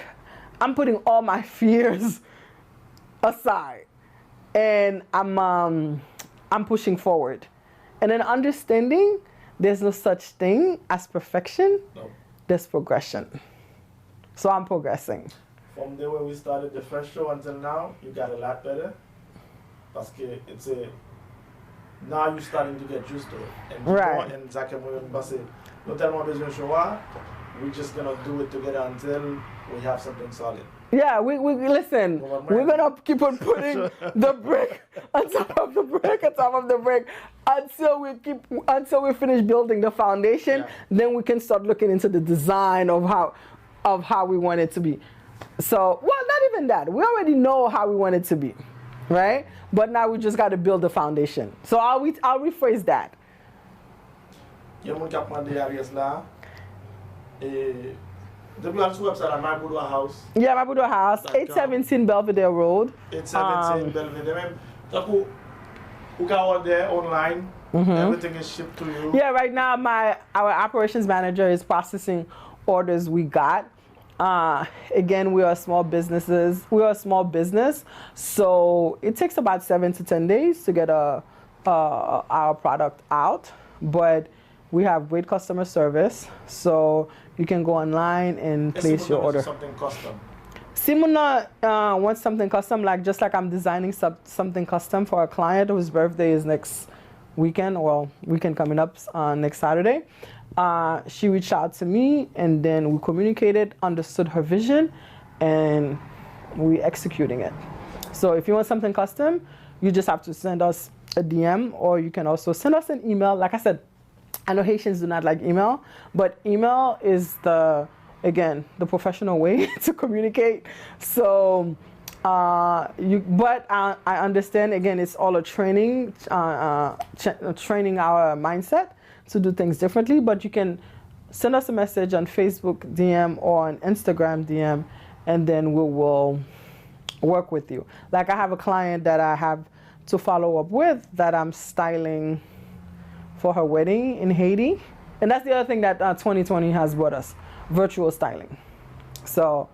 I'm putting all my fears aside, and I'm pushing forward. And then understanding there's no such thing as perfection. No. There's progression. So I'm progressing. From the way we started the first show until now, you got a lot better. Parce que now you're starting to get used to it. And right. And no tellement besoin de show, we're just gonna do it together until we have something solid. Yeah, we listen. We're gonna keep on putting the brick on top of the brick on top of the brick until we finish building the foundation. Yeah. Then we can start looking into the design of how we want it to be. So, well, not even that. We already know how we want it to be, right? But now we just got to build the foundation. So I'll rephrase that. Depuis on website at My Boudoir House. Yeah, My Boudoir House, 817 Belvedere Road. 817 Belvedere. Même donc you can order online. Everything is shipped to you. Yeah, right now our operations manager is processing orders we got. Again, we are small businesses. We are a small business, so it takes about 7 to 10 days to get our product out. But we have great customer service, so you can go online and place your order. Something custom. Simona wants something custom, like just like I'm designing something custom for a client whose birthday is next weekend, weekend coming up next Saturday. She reached out to me, and then we communicated, understood her vision, and we executing it. So if you want something custom, you just have to send us a DM, or you can also send us an email. Like I said, I know Haitians do not like email, but email is the professional way to communicate. So, but I understand, again, it's all a training, training our mindset to do things differently. But you can send us a message on Facebook DM or on Instagram DM, and then we will work with you. Like I have a client that I have to follow up with that I'm styling for her wedding in Haiti. And that's the other thing that 2020 has brought us, virtual styling. So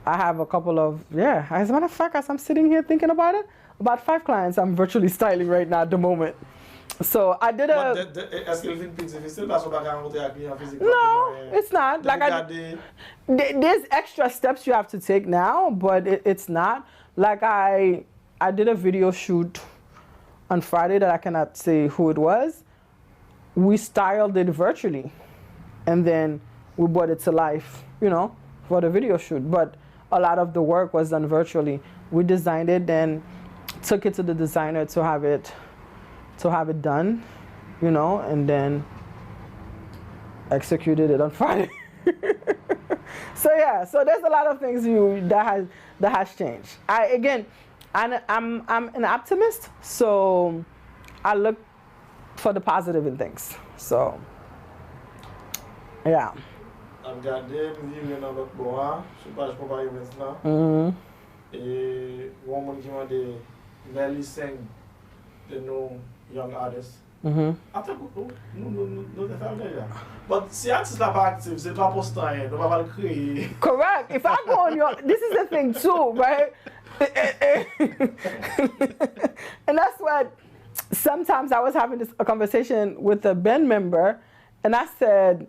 I have a couple of, as a matter of fact, as I'm sitting here thinking about it, about 5 clients I'm virtually styling right now at the moment. So I did a... No, it's not. Like there's extra steps you have to take now, but it's not. Like I did a video shoot on Friday that I cannot say who it was. We styled it virtually, and then we brought it to life, for the video shoot. But a lot of the work was done virtually. We designed it, then took it to the designer to have it done, and then executed it on Friday. So there's a lot of things that has changed. I'm an optimist, so I look for the positive in things. So yeah. I'm gardé, vivre dans l'autre bois, je sais pas comment il maintenant. Et one man qui m'a dit, Nelly sing the new young artists. Après, nous devons faire. But si artiste là pas actif, c'est pas postant, nous va pas le créer. Correct. If I go on your, this is the thing too, right? And that's what. Sometimes I was having a conversation with a band member, and I said,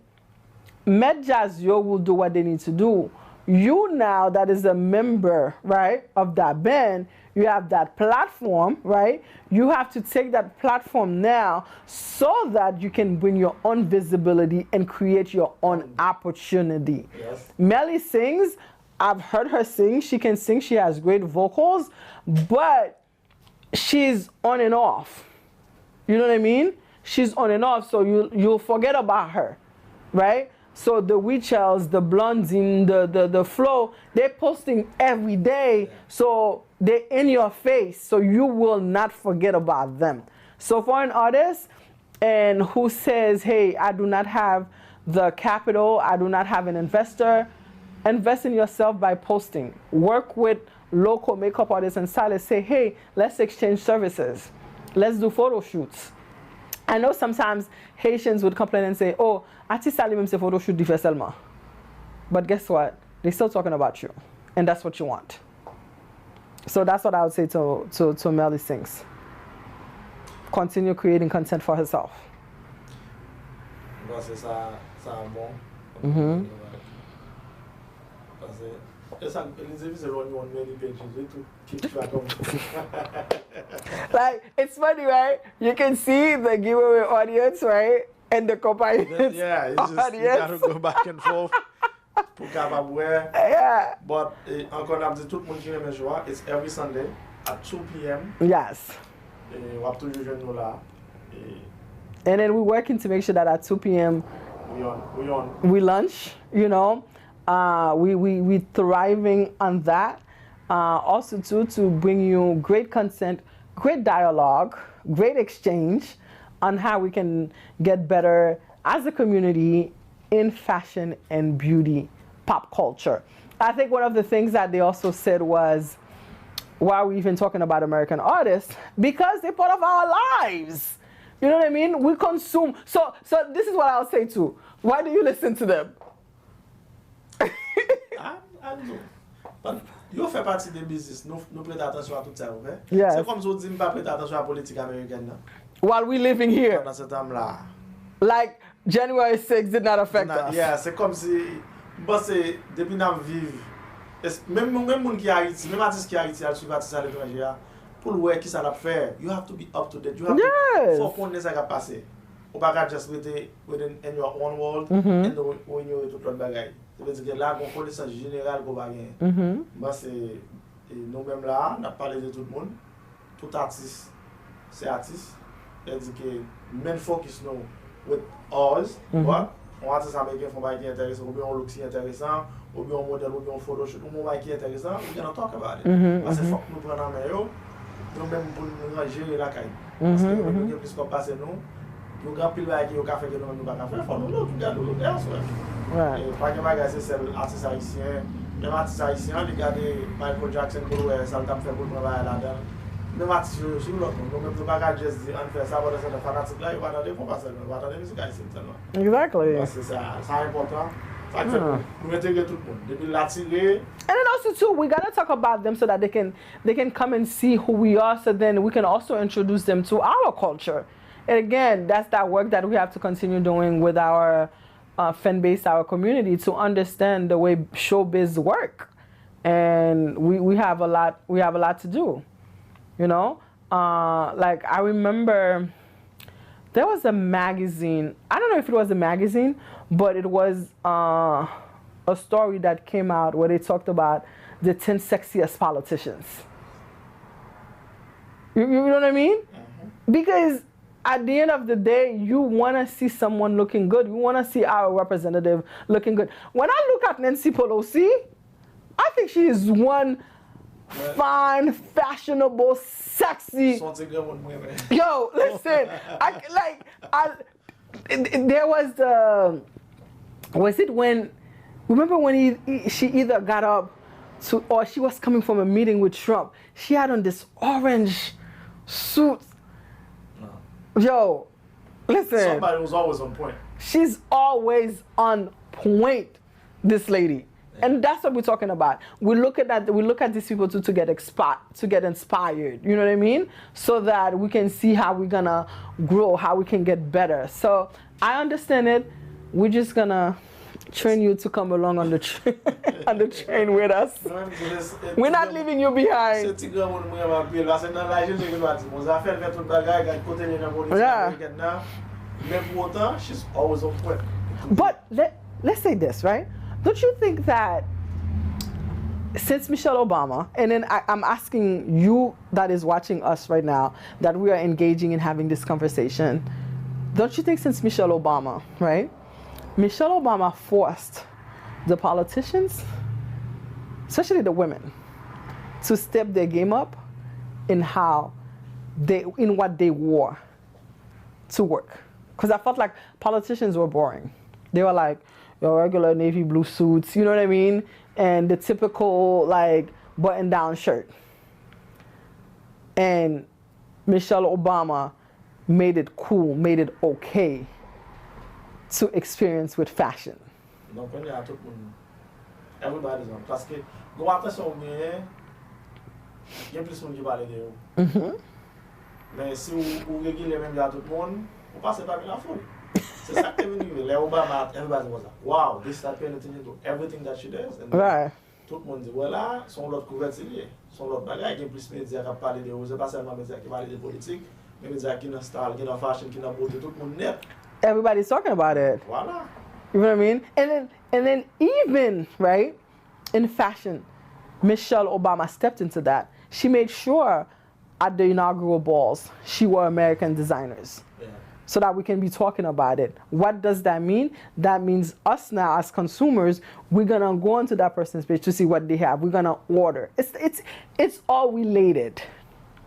Med Jazz Yo will do what they need to do. You now, that is a member, right, of that band, you have that platform, right? You have to take that platform now so that you can bring your own visibility and create your own opportunity. Yes. Melly sings. I've heard her sing. She can sing. She has great vocals, but she's on and off. You know what I mean? She's on and off, so you'll forget about her, right? So the Witchells, the Blondine, the Flow, they're posting every day, so they're in your face, so you will not forget about them. So for an artist and who says, hey, I do not have the capital, I do not have an investor, invest in yourself by posting. Work with local makeup artists and stylists. Say, hey, let's exchange services. Let's do photo shoots. I know sometimes Haitians would complain and say, oh, artiste a lui-même se photo shoot difficilement. But guess what? They're still talking about you. And that's what you want. So that's what I would say to Melly Sings. Continue creating content for herself. Like, it's funny, right? You can see the giveaway audience, right? And the companion yeah, audience. You gotta go back and forth. Yeah. But encore I'm tout le monde qui aime jouer. It's every Sunday at 2 p.m. Yes. And then we're working to make sure that at 2 p.m. we lunch, we thriving on that. Also too, to bring you great content, great dialogue, great exchange on how we can get better as a community in fashion and beauty, pop culture. I think one of the things that they also said was, why are we even talking about American artists? Because they're part of our lives. You know what I mean? We consume. So this is what I'll say too. Why do you listen to them? I don't know. But you fais partie des business. Nous prêtons attention à tout ça, ok? Yes. C'est comme si on dit pas prêter attention à la politique américaine. While we living here. Pendant ce temps-là. Like January 6th did not affect us. Yeah, c'est comme si, bon, c'est depuis nous vivons Même moun qui Haïti, même artiste qui Haïti, elle suit artiste à l'étranger, pour le voir qui ça l'a fait, you have to be up to date. You have to faut connaître ça qui a passé. Ou pas just within in your own world and when you tout l'autre bagaille. Ça veut dire que là, on connaît ça général qu'on va gagner. Moi c'est nous-mêmes là, on a parlé de tout le monde. Tout artiste, c'est artiste. C'est-à-dire que main focus nous with us, on artiste américain font pas qui intéressant, ou bien on look si intéressant, ou bien on modèle, ou bien on photoshoot, ou bien qui intéressant, we gonna talk about it. Parce que faut que nous prenions en main, nous-mêmes pour nous gérer la caille. Parce que nous plus qu'on passe nous, nous grand pile qui au café que nous pas faire, faut nous tout garder l'autre elsewhere. Et pas que magasin c'est artiste haïtien, même artiste haïtien, regardez Michael Jackson pour ça le fait pour travailler là-dedans. Même artiste sur l'autre, nous-mêmes nous pas juste dire on fait ça pour être fanatique là, il va attendre qu'on passe, il va attendre musique haïtienne seulement. Exactly. Parce que c'est important. Nous intégrer tout le monde. Depuis l'attirer. And then also too, we gotta talk about them so that they can come and see who we are. So then we can also introduce them to our culture. And again, that's that work that we have to continue doing with our fan base, our community, to understand the way showbiz work. And we have a lot to do. You know, like I remember. There was a magazine, I don't know if it was a magazine, but it was a story that came out where they talked about the 10 sexiest politicians. You know what I mean? Because at the end of the day, you want to see someone looking good. You want to see our representative looking good. When I look at Nancy Pelosi, I think she is one fine, fashionable, sexy. Yo, listen. There was was it when? Remember when she either got up to, or she was coming from a meeting with Trump. She had on this orange suit. No. Yo, listen. Somebody was always on point. She's always on point. This lady. And that's what we're talking about. We look at these people to get inspired. You know what I mean? So that we can see how we're gonna grow, how we can get better. So I understand it. We're just gonna train you to come along on the train with us. We're not leaving you behind. Yeah. She's always on point. But let's say this, right? Don't you think that since Michelle Obama, and then I'm asking you that is watching us right now, that we are engaging in having this conversation, don't you think since Michelle Obama, right? Michelle Obama forced the politicians, especially the women, to step their game up in what they wore to work. Because I felt like politicians were boring. They were like, your regular navy blue suits, you know what I mean? And the typical like button-down shirt. And Michelle Obama made it cool, made it okay to experience with fashion. Donc on est à tout le monde. Everybody's on. Parce que nous attention bien, il y a plus de monde qui parle de vous. Mais si vous régulez même à tout le monde, vous passez pas la foule. C'est ça que venu. Les Obama, everybody was like, wow, this start paying attention to everything that she does. And right. Tout le monde dit, voilà, son l'autre couverture, son l'autre bagage, il y a plus de médias qui parlent de vous. C'est pas seulement les médias qui parlent de politique, mais les médias qui ont style, qui ont fashion, qui ont beauté, tout le monde net. Everybody's talking about it. Voilà. You know what I mean? And then even, right, in fashion, Michelle Obama stepped into that. She made sure at the inaugural balls, she wore American designers. Yeah. So that we can be talking about it. What does that mean? That means us now as consumers, we're gonna go onto that person's page to see what they have. We're gonna order. It's all related.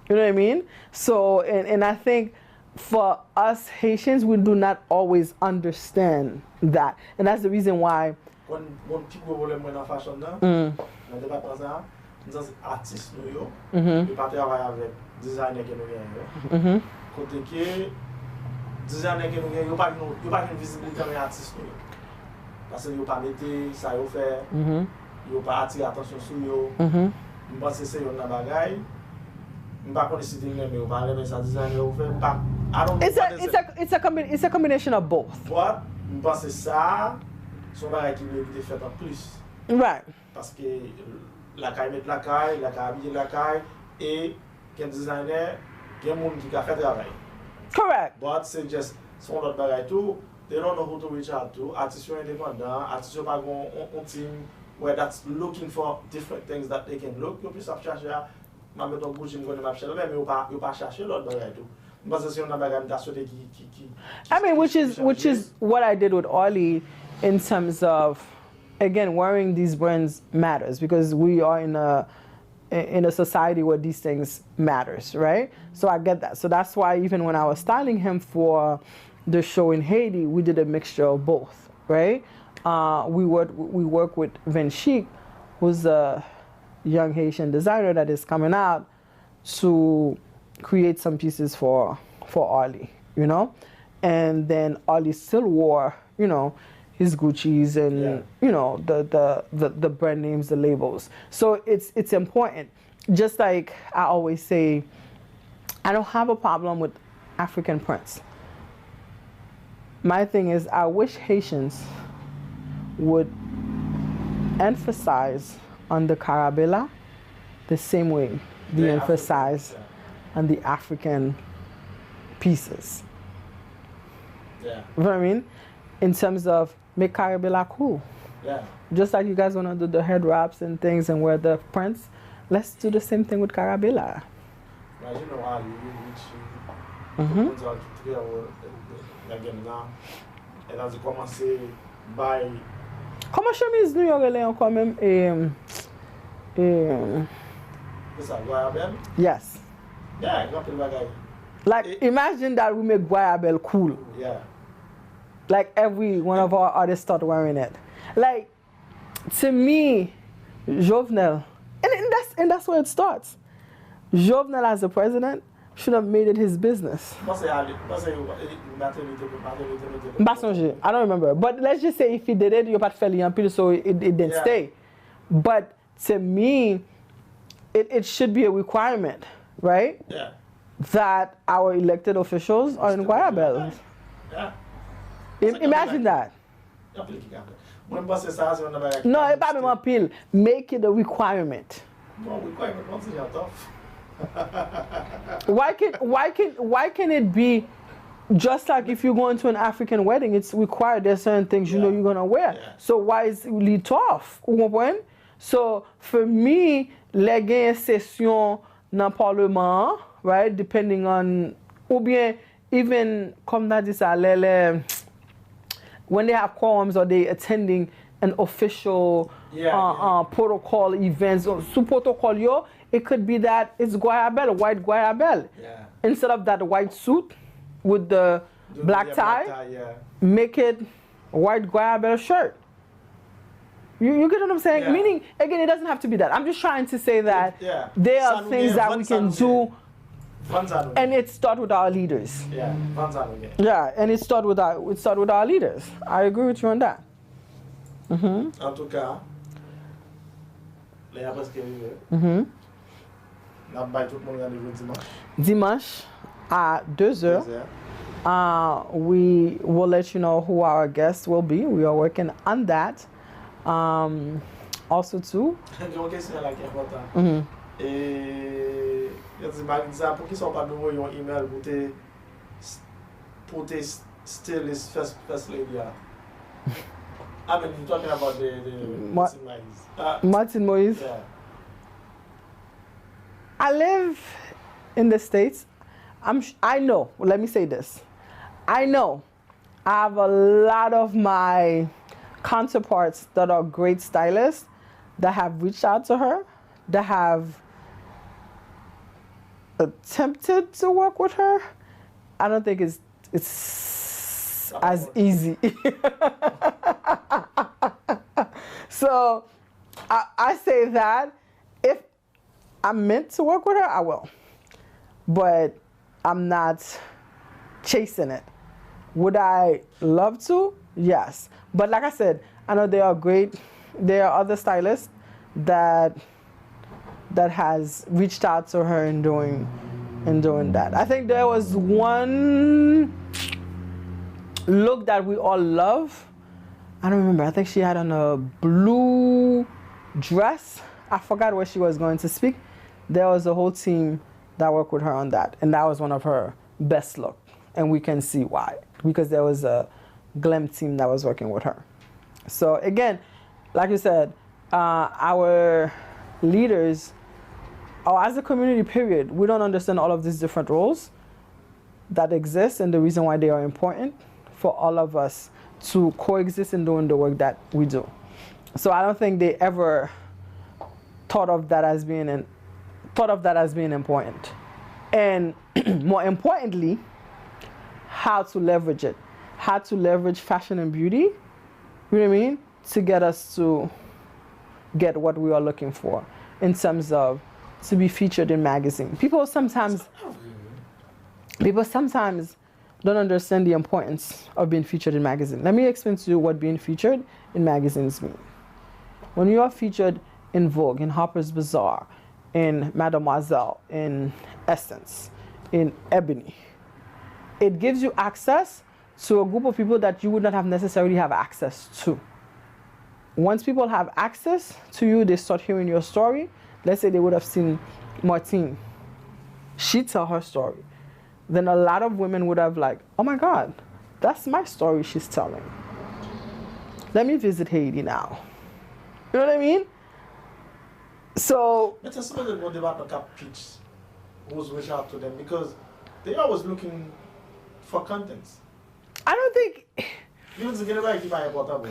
You know what I mean? So, and I think for us Haitians, we do not always understand that. And that's the reason why. When people voient moins dans fashion là, dans débat présent, nous sommes artistes nous, nous pas travailler avec designer que nous gagnons. Côté que designer que nous gagnons, pas une visibilité dans les artistes nous. Parce que nous pas mettre ça yo faire, nous pas attirer attention sur yo. Je pense que c'est une bagaille. Je ne sais pas si vous parlez ça designer yo faire. It's a combination of both. What? Je pense que ça, son bagage qui veut être fait en plus. Right. Parce que la caille met la caille, la caille habille la caille, et qu'un designer, qu'un monde qui a fait travail. Correct. But c'est just son autre bagage tout. They don't know who to reach out to. Artistes indépendants, artistes pas un team where that's looking for different things that they can look. Yo plus à chercher, ma mettre bouche une connaît m'a chercher, mais yo pas chercher l'autre bagage tout. Parce que si on a bagage d'assurer qui I mean, which is what I did with Ollie in terms of, again, wearing these brands matters because we are in a society where these things matters, right? So I get that. So that's why even when I was styling him for the show in Haiti, we did a mixture of both, right? We work with Vinchic, who's a young Haitian designer that is coming out to create some pieces for Ollie, you know? And then Ollie still wore, you know, his Gucci's and you know the brand names, the labels. So it's important. Just like I always say, I don't have a problem with African prints. My thing is, I wish Haitians would emphasize on the Carabella the same way they emphasize on the African pieces. Yeah. You know what I mean? In terms of make Carabella cool. Yeah. Just like you guys want to do the head wraps and things and wear the prints, let's do the same thing with Carabella. Mas you know how you reach again now. Et là, j'ai commencé by... Comment chemise New York elle est quand même C'est ça, Guayabel? yes. Yeah, grand pile bagay. Like imagine that we make Guayabel cool. Yeah. Like every one of our artists start wearing it. Like to me, Jovenel, and that's where it starts. Jovenel as a president should have made it his business. I don't remember. But let's just say if he did it, you pas fait l'empile, so it didn't stay. But to me, it should be a requirement, right? Yeah. That our elected officials are in Guayabel. Yeah. Imagine that. No, it's pas même pile. Make it a requirement. No, requirement once it's tough. Why can it be just like if you go into an African wedding, it's required there's certain things you know you're gonna wear. Yeah. So why is it really tough? So for me, les gains session dans parlement, right? Depending on ou bien even comme that dit ça, when they have quorums or they attending an official protocol events or sous protocol yo, it could be that it's Guayabel, white Guayabel. Yeah. Instead of that white suit with the black tie, make it white Guayabel shirt. You get what I'm saying? Yeah. Meaning, again, it doesn't have to be that. I'm just trying to say that there are things that we can do, and it starts with our leaders. Yeah, yeah, and it starts with our leaders. I agree with you on that. En tout cas, les après ce qui est n'a pas tout le monde rendez-vous dimanche. Dimanche à 2h. We will let you know who our guests will be. We are working on that. Also too. J'ai une question là qui est importante. Et je dis Maritza, pour qui sont pas nous un email pour te still is first lady. I mean, you're talking about the Martin Moise. Martin Moise. Yeah. I live in the States. I know. Well, let me say this. I know. I have a lot of my counterparts that are great stylists that have reached out to her, that have attempted to work with her. I don't think it's as easy. So I say that if I'm meant to work with her, I will. But I'm not chasing it. Would I love to? Yes. But like I said, I know there are other stylists that has reached out to her in doing that. I think there was one look that we all love. I don't remember. I think she had on a blue dress. I forgot where she was going to speak. There was a whole team that worked with her on that, and that was one of her best look. And we can see why, because there was a glam team that was working with her. So again, like you said, our leaders, or as a community period, we don't understand all of these different roles that exist and the reason why they are important for all of us to coexist in doing the work that we do. So I don't think they ever thought of that as being important. And more importantly, how to leverage it. How to leverage fashion and beauty, you know what I mean, to get us to get what we are looking for in terms of to be featured in magazine. People sometimes don't understand the importance of being featured in magazine. Let me explain to you what being featured in magazines mean. When you are featured in Vogue, in Harper's Bazaar, in Mademoiselle, in Essence, in Ebony, it gives you access to a group of people that you would not have necessarily have access to. Once people have access to you, they start hearing your story. Let's say they would have seen Martine. She tell her story. Then a lot of women would have like, oh my God, that's my story she's telling. Let me visit Haiti now. You know what I mean? So It's a small development cap pitch who's reach out to them because they always looking for contents. I don't think Even se gen ba ki pa important.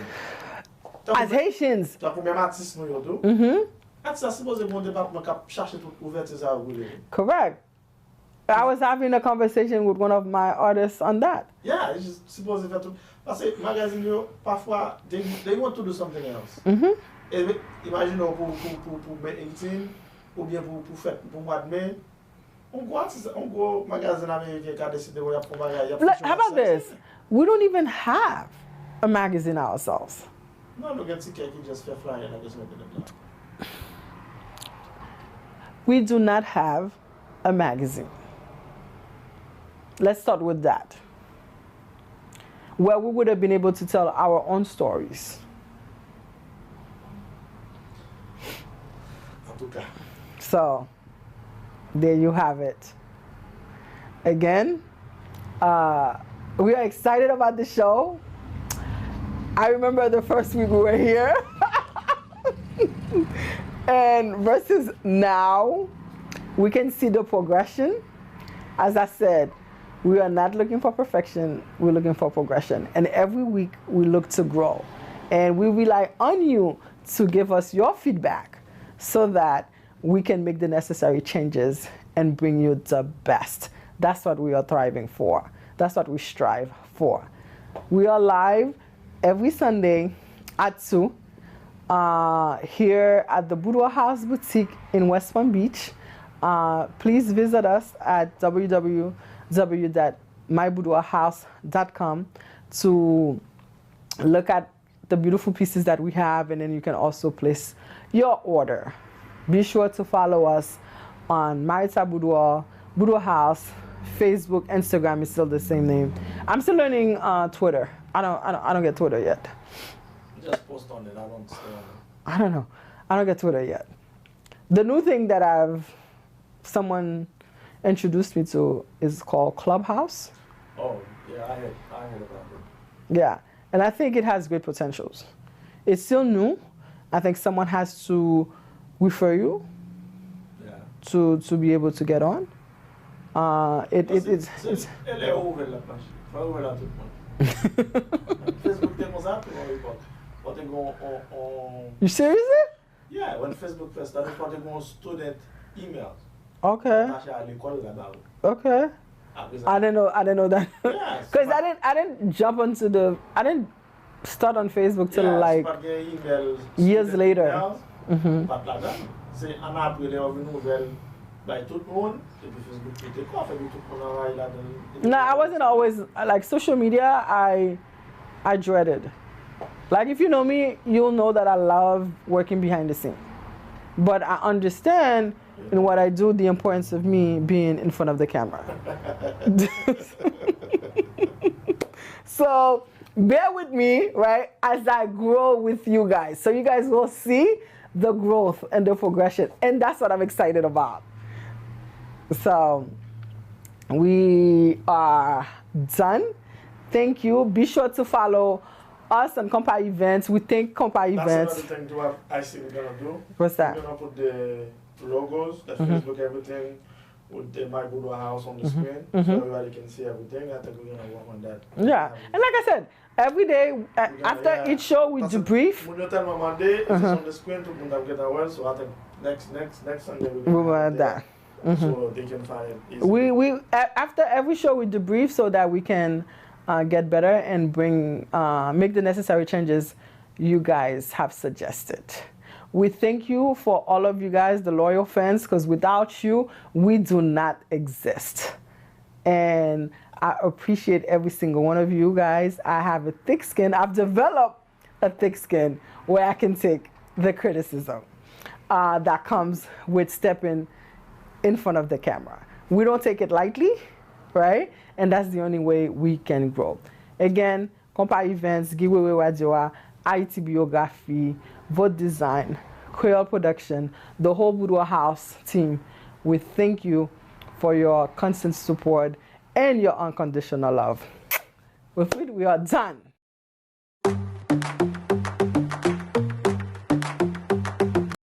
as Haitians. Ta pou mèm artiste nou yo tou. Artiste a suppose bon departement kap chache tout ouverture sa roule. Correct. I was having a conversation with one of my artists on that. Yeah, it's just supposed to tout. Parce que magazine yo parfois they want to do something else. Et imagine pour 18 ou bien pour fête pour mois de mai. On go magazine américain qui a décidé de faire bagage. How about this? We don't even have a magazine ourselves. No, look at ticket qui just fait flyer and just make it. We do not have a magazine. Let's start with that. Where we would have been able to tell our own stories. En tout cas. So, there you have it. Again, we are excited about the show. I remember the first week we were here. And versus now, we can see the progression. As I said, we are not looking for perfection, we're looking for progression. And every week we look to grow. And we rely on you to give us your feedback so that we can make the necessary changes and bring you the best. That's what we are thriving for. That's what we strive for. We are live every Sunday at 2 here at the Boudoir House Boutique in West Palm Beach. Please visit us at www.myboudoirhouse.com to look at the beautiful pieces that we have, and then you can also place your order. Be sure to follow us on Maritza Boudoir, Boudoir House, Facebook, Instagram is still the same name. I'm still learning Twitter. I don't get Twitter yet. Just post on it. I don't know. I don't get Twitter yet. The new thing that someone introduced me to is called Clubhouse. Oh, yeah, I heard about it. Yeah, and I think it has great potentials. It's still new. I think someone has to refer you to be able to get on. It's Elle est ouverte la page. Faut ouvrir la tout le monde. Facebook tem uns atos ou tem You seriously? Yeah, when Facebook first started, pode ter student emails. Okay. Okay. I didn't know that. Because I didn't jump onto I didn't start on Facebook till like years later. C'est en après les nouvelles by tout le monde et puis Facebook était quoi fait tout le monde là. No, I wasn't always like social media. I dreaded. Like if you know me, you'll know that I love working behind the scene. But I understand in what I do the importance of me being in front of the camera. So bear with me, right, as I grow with you guys. So you guys will see the growth and the progression. And that's what I'm excited about. So we are done. Thank you. Be sure to follow us on Compa Events. We think Compa Events. That's another thing to I see we're gonna do. What's that? We're gonna put the logos, the Facebook, everything with the My Boudoir House on the screen, so everybody can see everything. I think we're gonna work on that. Yeah, and like I said, every day after each show we debrief. When you tell me Monday, it's on the screen to put them get well. So I think next Sunday we will have that. So they can find it easily. We after every show we debrief so that we can get better and bring make the necessary changes you guys have suggested. We thank you for all of you guys, the loyal fans, because without you, we do not exist. And I appreciate every single one of you guys. I have a thick skin. I've developed a thick skin where I can take the criticism that comes with stepping in front of the camera. We don't take it lightly, right? And that's the only way we can grow. Again, Compa Events, Giveaway Radio, IT Biography, Vote Design, Creole Production, the whole Boudoir House team, we thank you for your constant support and your unconditional love. With it, we are done.